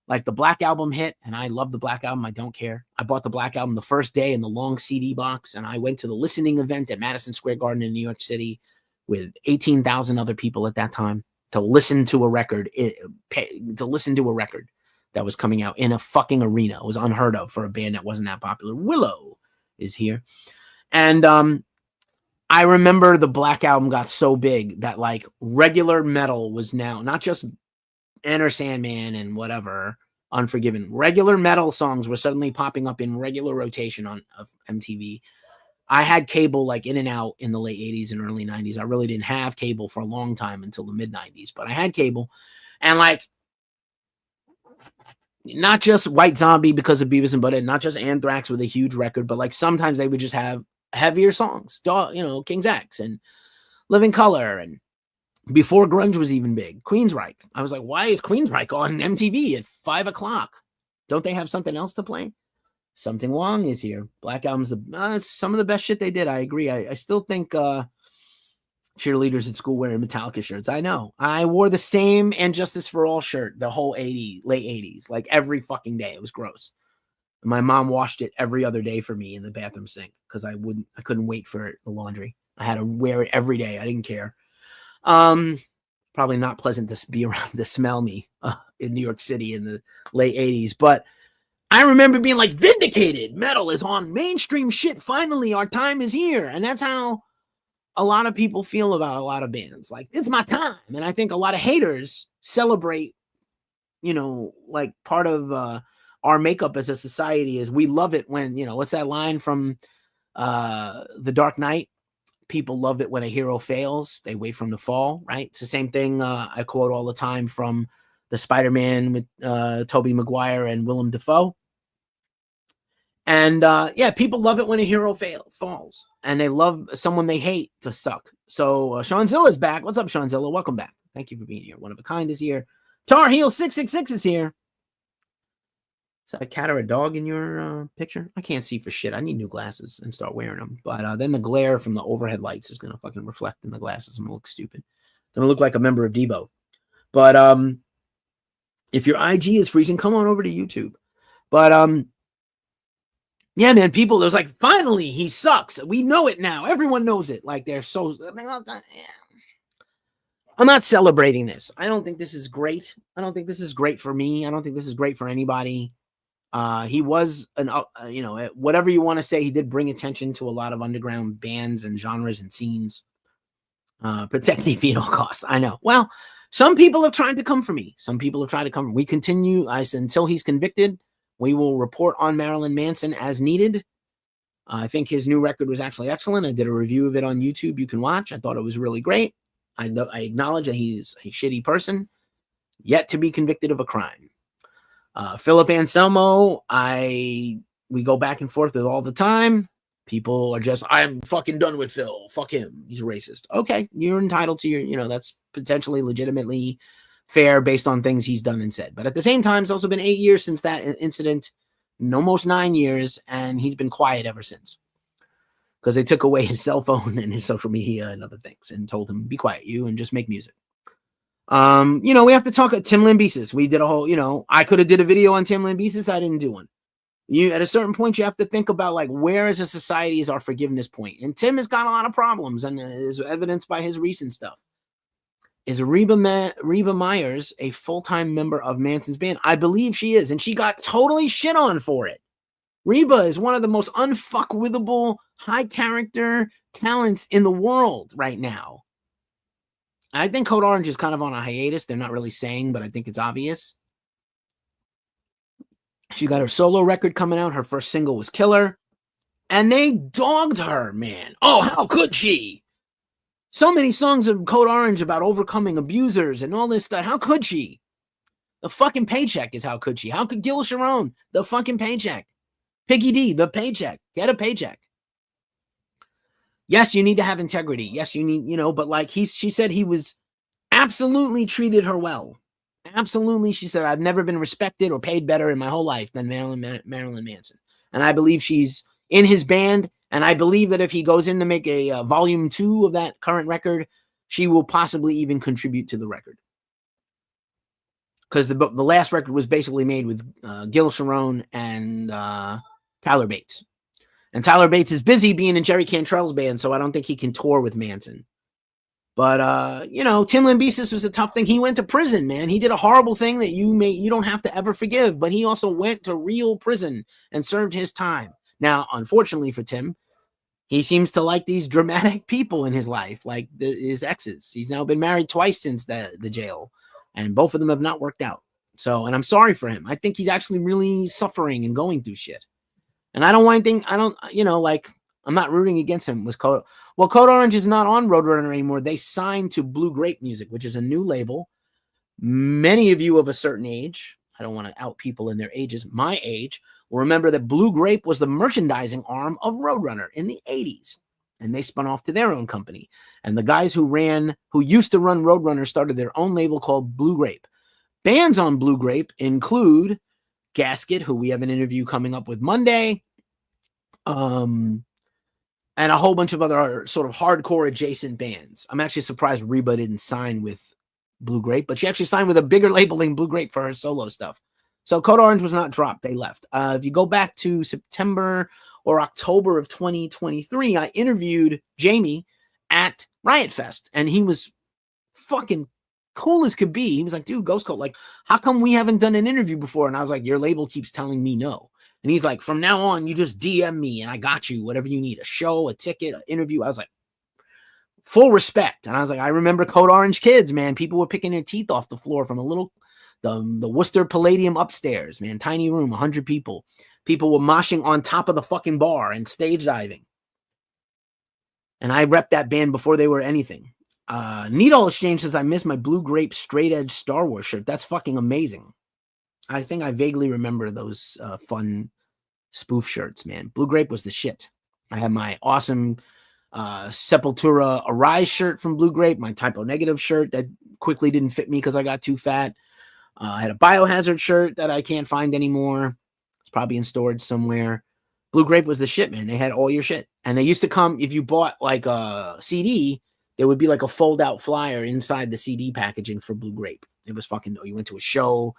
like the Black Album hit, and I love the Black Album. I don't care. I bought the Black Album the first day in the long CD box, and I went to the listening event at Madison Square Garden in New York City with 18,000 other people at that time to listen to a record. That was coming out in a fucking arena. It was unheard of for a band that wasn't that popular. Willow is here. And I remember the Black Album got so big that like regular metal was now not just Enter Sandman and whatever, Unforgiven. Regular metal songs were suddenly popping up in regular rotation on MTV. I had cable like in and out in the late 80s and early 90s. I really didn't have cable for a long time until the mid 90s, but I had cable. And like, not just White Zombie because of Beavis and Butthead, not just Anthrax with a huge record, but like sometimes they would just have heavier songs, King's X and Living Color. And before grunge was even big, Queensryche. I was like, why is Queensryche on MTV at 5 o'clock? Don't they have something else to play? Something Wrong is here. Black Album's some of the best shit they did. I agree. I still think cheerleaders at school wearing Metallica shirts. I know. I wore the same And Justice for All shirt the whole late 80s, like every fucking day. It was gross. And my mom washed it every other day for me in the bathroom sink because I couldn't wait for the laundry. I had to wear it every day. I didn't care. Probably not pleasant to be around to smell me in New York City in the late 80s, but I remember being like, vindicated. Metal is on mainstream shit. Finally, our time is here. And that's how a lot of people feel about a lot of bands. Like, it's my time. And I think a lot of haters celebrate, like part of our makeup as a society is we love it when, what's that line from The Dark Knight? People love it when a hero fails. They wait for him to fall, right? It's the same thing I quote all the time from the Spider-Man with Tobey Maguire and Willem Dafoe. And people love it when a hero falls. And they love someone they hate to suck. So Sean Zilla's back. What's up, Sean Zilla? Welcome back. Thank you for being here. One of a Kind is here. Tar Heel 666 is here. Is that a cat or a dog in your picture? I can't see for shit. I need new glasses and start wearing them. But then the glare from the overhead lights is going to fucking reflect in the glasses. I'm going to look stupid. I'm going to look like a member of Devo. But if your IG is freezing, come on over to YouTube. But yeah, man, there's like, finally, he sucks. We know it now. Everyone knows it. Like, they're so... I'm not celebrating this. I don't think this is great. I don't think this is great for me. I don't think this is great for anybody. He was whatever you want to say, he did bring attention to a lot of underground bands and genres and scenes. Protect me at all costs. I know. Well, some people have tried to come for me. We continue. I said, until he's convicted, we will report on Marilyn Manson as needed. I think his new record was actually excellent. I did a review of it on YouTube. You can watch. I thought it was really great. I acknowledge that he's a shitty person, yet to be convicted of a crime. Philip Anselmo, we go back and forth with all the time. People are just, I'm fucking done with Phil. Fuck him. He's racist. Okay, you're entitled to your, that's potentially legitimately fair based on things he's done and said. But at the same time, it's also been 8 years since that incident, almost 9 years, and he's been quiet ever since. Because they took away his cell phone and his social media and other things and told him, be quiet, and just make music. We have to talk about Tim Lambesis. We did a whole, I could have did a video on Tim Lambesis. I didn't do one. At a certain point, you have to think about, like, where as a society is our forgiveness point? And Tim has got a lot of problems, and is evidenced by his recent stuff. Is Reba Myers a full-time member of Manson's band? I believe she is, and she got totally shit on for it. Reba is one of the most unfuckwithable, high-character talents in the world right now. I think Code Orange is kind of on a hiatus. They're not really saying, but I think it's obvious. She got her solo record coming out. Her first single was Killer. And they dogged her, man. Oh, how could she? So many songs of Code Orange about overcoming abusers and all this stuff. How could she? The fucking paycheck is how could she? How could Gil Sharon? The fucking paycheck. Piggy D, the paycheck. Get a paycheck. Yes, you need to have integrity. Yes, you need, but like she said he was absolutely treated her well. Absolutely. She said, I've never been respected or paid better in my whole life than Marilyn Manson. And I believe she's in his band. And I believe that if he goes in to make a volume 2 of that current record, she will possibly even contribute to the record. Because the last record was basically made with Gil Sharon and Tyler Bates. And Tyler Bates is busy being in Jerry Cantrell's band, so I don't think he can tour with Manson. But, Tim Lambesis was a tough thing. He went to prison, man. He did a horrible thing that you don't have to ever forgive, but he also went to real prison and served his time. Now, unfortunately for Tim, he seems to like these dramatic people in his life, like his exes. He's now been married twice since the jail, and both of them have not worked out. So, and I'm sorry for him. I think he's actually really suffering and going through shit. And I don't want anything, I'm not rooting against him with Code. Well, Code Orange is not on Roadrunner anymore. They signed to Blue Grape Music, which is a new label. Many of you of a certain age, I don't want to out people in their ages, my age, will remember that Blue Grape was the merchandising arm of Roadrunner in the 80s. And they spun off to their own company. And the guys who used to run Roadrunner started their own label called Blue Grape. Bands on Blue Grape include Gasket, who we have an interview coming up with Monday, and a whole bunch of other sort of hardcore adjacent bands. I'm actually surprised Reba didn't sign with Blue Grape, but she actually signed with a bigger label than Blue Grape for her solo stuff. So Code Orange was not dropped. They left. If you go back to September or October of 2023, I interviewed Jamie at Riot Fest, and he was fucking cool as could be. He was like, dude, Ghost Cult, like, how come we haven't done an interview before? And I was like, your label keeps telling me no. And he's like, from now on, you just DM me and I got you, whatever you need, a show, a ticket, an interview. I was like, full respect. And I was like, I remember Code Orange Kids, man. People were picking their teeth off the floor from the Worcester Palladium upstairs, man. Tiny room, 100 people. People were moshing on top of the fucking bar and stage diving. And I repped that band before they were anything. Needle Exchange says, I miss my Blue Grape straight edge Star Wars shirt. That's fucking amazing. I think I vaguely remember those fun spoof shirts, man. Blue Grape was the shit. I had my awesome Sepultura Arise shirt from Blue Grape, my Typo Negative shirt that quickly didn't fit me because I got too fat. I had a Biohazard shirt that I can't find anymore. It's probably in storage somewhere. Blue Grape was the shit, man. They had all your shit. And they used to come, if you bought like a CD, there would be like a fold-out flyer inside the CD packaging for Blue Grape. It was fucking, you went to a show.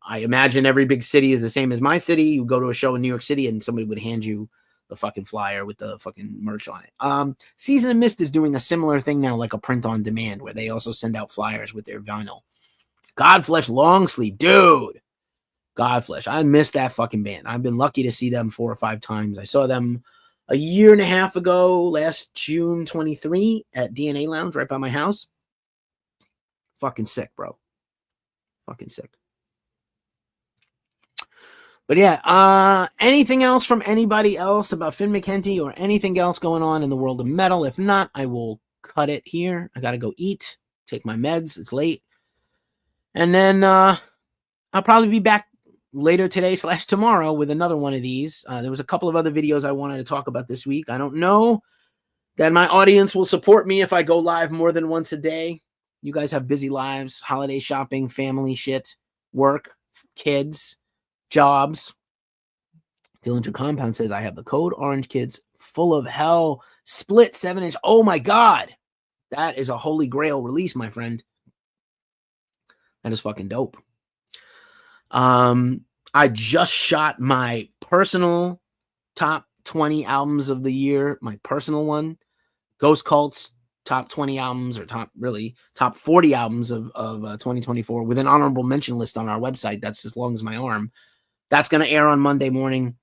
I imagine every big city is the same as my city. You go to a show in New York City and somebody would hand you the fucking flyer with the fucking merch on it. Season of Mist is doing a similar thing now, like a print on demand, where they also send out flyers with their vinyl. Godflesh Long Sleeve, dude. Godflesh. I miss that fucking band. I've been lucky to see them 4 or 5 times. I saw them a year and a half ago, last June 23 at DNA Lounge right by my house. Fucking sick, bro. Fucking sick. But yeah, anything else from anybody else about Finn McKenty or anything else going on in the world of metal? If not, I will cut it here. I got to go eat, take my meds. It's late. And then I'll probably be back later today / tomorrow with another one of these. There was a couple of other videos I wanted to talk about this week. I don't know that my audience will support me if I go live more than once a day. You guys have busy lives, holiday shopping, family shit, work, kids, jobs. Dillinger Compound says, I have the Code Orange Kids Full of Hell split 7-inch. Oh my God. That is a holy grail release, my friend. That is fucking dope. I just shot my personal top 20 albums of the year, my personal one. Ghost Cult's top 20 albums, or top 40 albums of 2024 with an honorable mention list on our website. That's as long as my arm. That's going to air on Monday morning.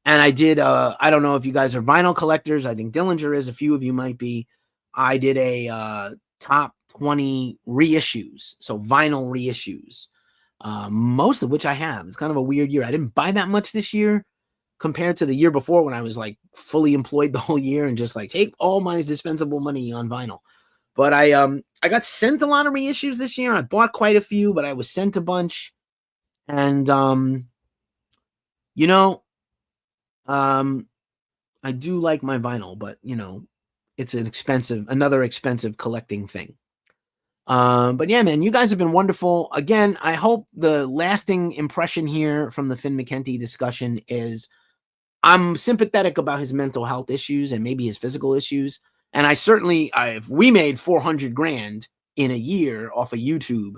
And I did, I don't know if you guys are vinyl collectors. I think Dillinger is. A few of you might be. I did a top 20 reissues. So vinyl reissues. Most of which I have. It's kind of a weird year. I didn't buy that much this year compared to the year before when I was like fully employed the whole year and just like take all my dispensable money on vinyl. But I got sent a lot of reissues this year. I bought quite a few, but I was sent a bunch. And, you know, um, I do like my vinyl, but, it's another expensive collecting thing. But yeah, man, you guys have been wonderful. Again, I hope the lasting impression here from the Finn McKenty discussion is I'm sympathetic about his mental health issues and maybe his physical issues. And if we made 400 grand in a year off of YouTube,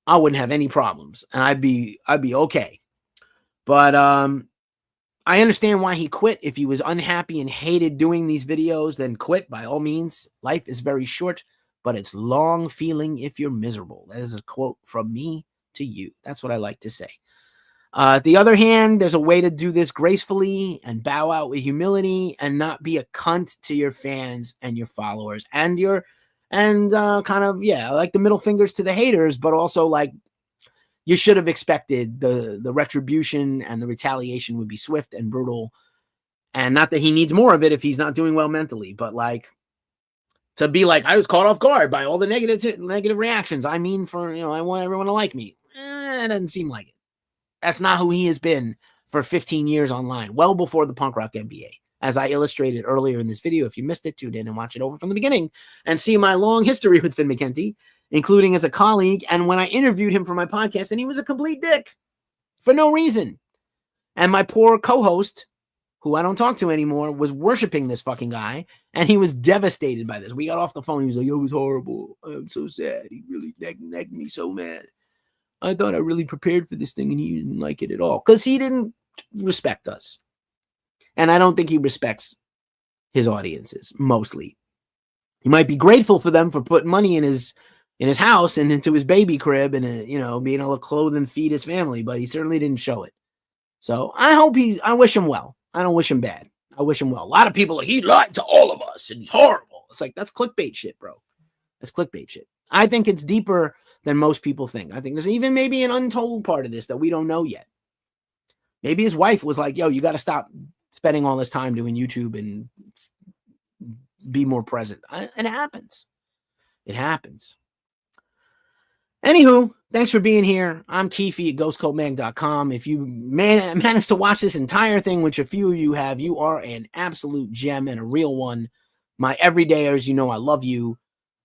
I wouldn't have any problems and I'd be okay. But I understand why he quit. If he was unhappy and hated doing these videos, then quit by all means. Life is very short, but it's long feeling if you're miserable. That is a quote from me to you. That's what I like to say. The other hand, there's a way to do this gracefully and bow out with humility and not be a cunt to your fans and your followers and kind of, yeah, like the middle fingers to the haters, but also like you should have expected the retribution and the retaliation would be swift and brutal. And not that he needs more of it if he's not doing well mentally, but like to be like, I was caught off guard by all the negative reactions. I mean, I want everyone to like me. It doesn't seem like it. That's not who he has been for 15 years online, well before the punk rock MBA. As I illustrated earlier in this video, if you missed it, tune in and watch it over from the beginning and see my long history with Finn McKenty, including as a colleague and when I interviewed him for my podcast, and he was a complete dick for no reason. And my poor co-host, who I don't talk to anymore, was worshiping this fucking guy, and he was devastated by this. We got off the phone. He was like, "Yo, it was horrible. I'm so sad. He really negged me so mad. I thought I really prepared for this thing, and he didn't like it at all because he didn't respect us. And I don't think he respects his audiences mostly. He might be grateful for them for putting money in his house and into his baby crib and being able to clothe and feed his family, but he certainly didn't show it. So I wish him well. I don't wish him bad. I wish him well. A lot of people he lied to all of us and he's horrible. It's like, that's clickbait shit, bro. That's clickbait shit. I think it's deeper than most people think. I think there's even maybe an untold part of this that we don't know yet. Maybe his wife was like, yo, you got to stop spending all this time doing YouTube and be more present. It happens. It happens. Anywho, thanks for being here. I'm Keefe at ghostcoldmag.com. If you managed to watch this entire thing, which a few of you have, you are an absolute gem and a real one. My everydayers, I love you.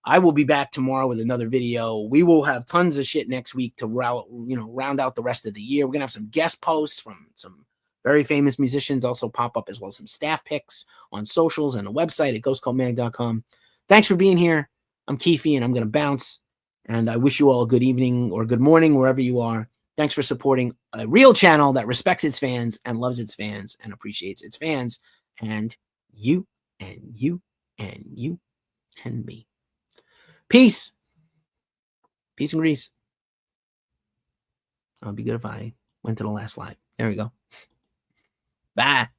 I will be back tomorrow with another video. We will have tons of shit next week to round out the rest of the year. We're going to have some guest posts from some very famous musicians also pop up, as well as some staff picks on socials and a website at ghostcoldmag.com. Thanks for being here. I'm Keefe, and I'm going to bounce. And I wish you all a good evening or good morning, wherever you are. Thanks for supporting a real channel that respects its fans and loves its fans and appreciates its fans. And you and you and you and me. Peace. Peace and grease. It'd be good if I went to the last slide. There we go. Bye.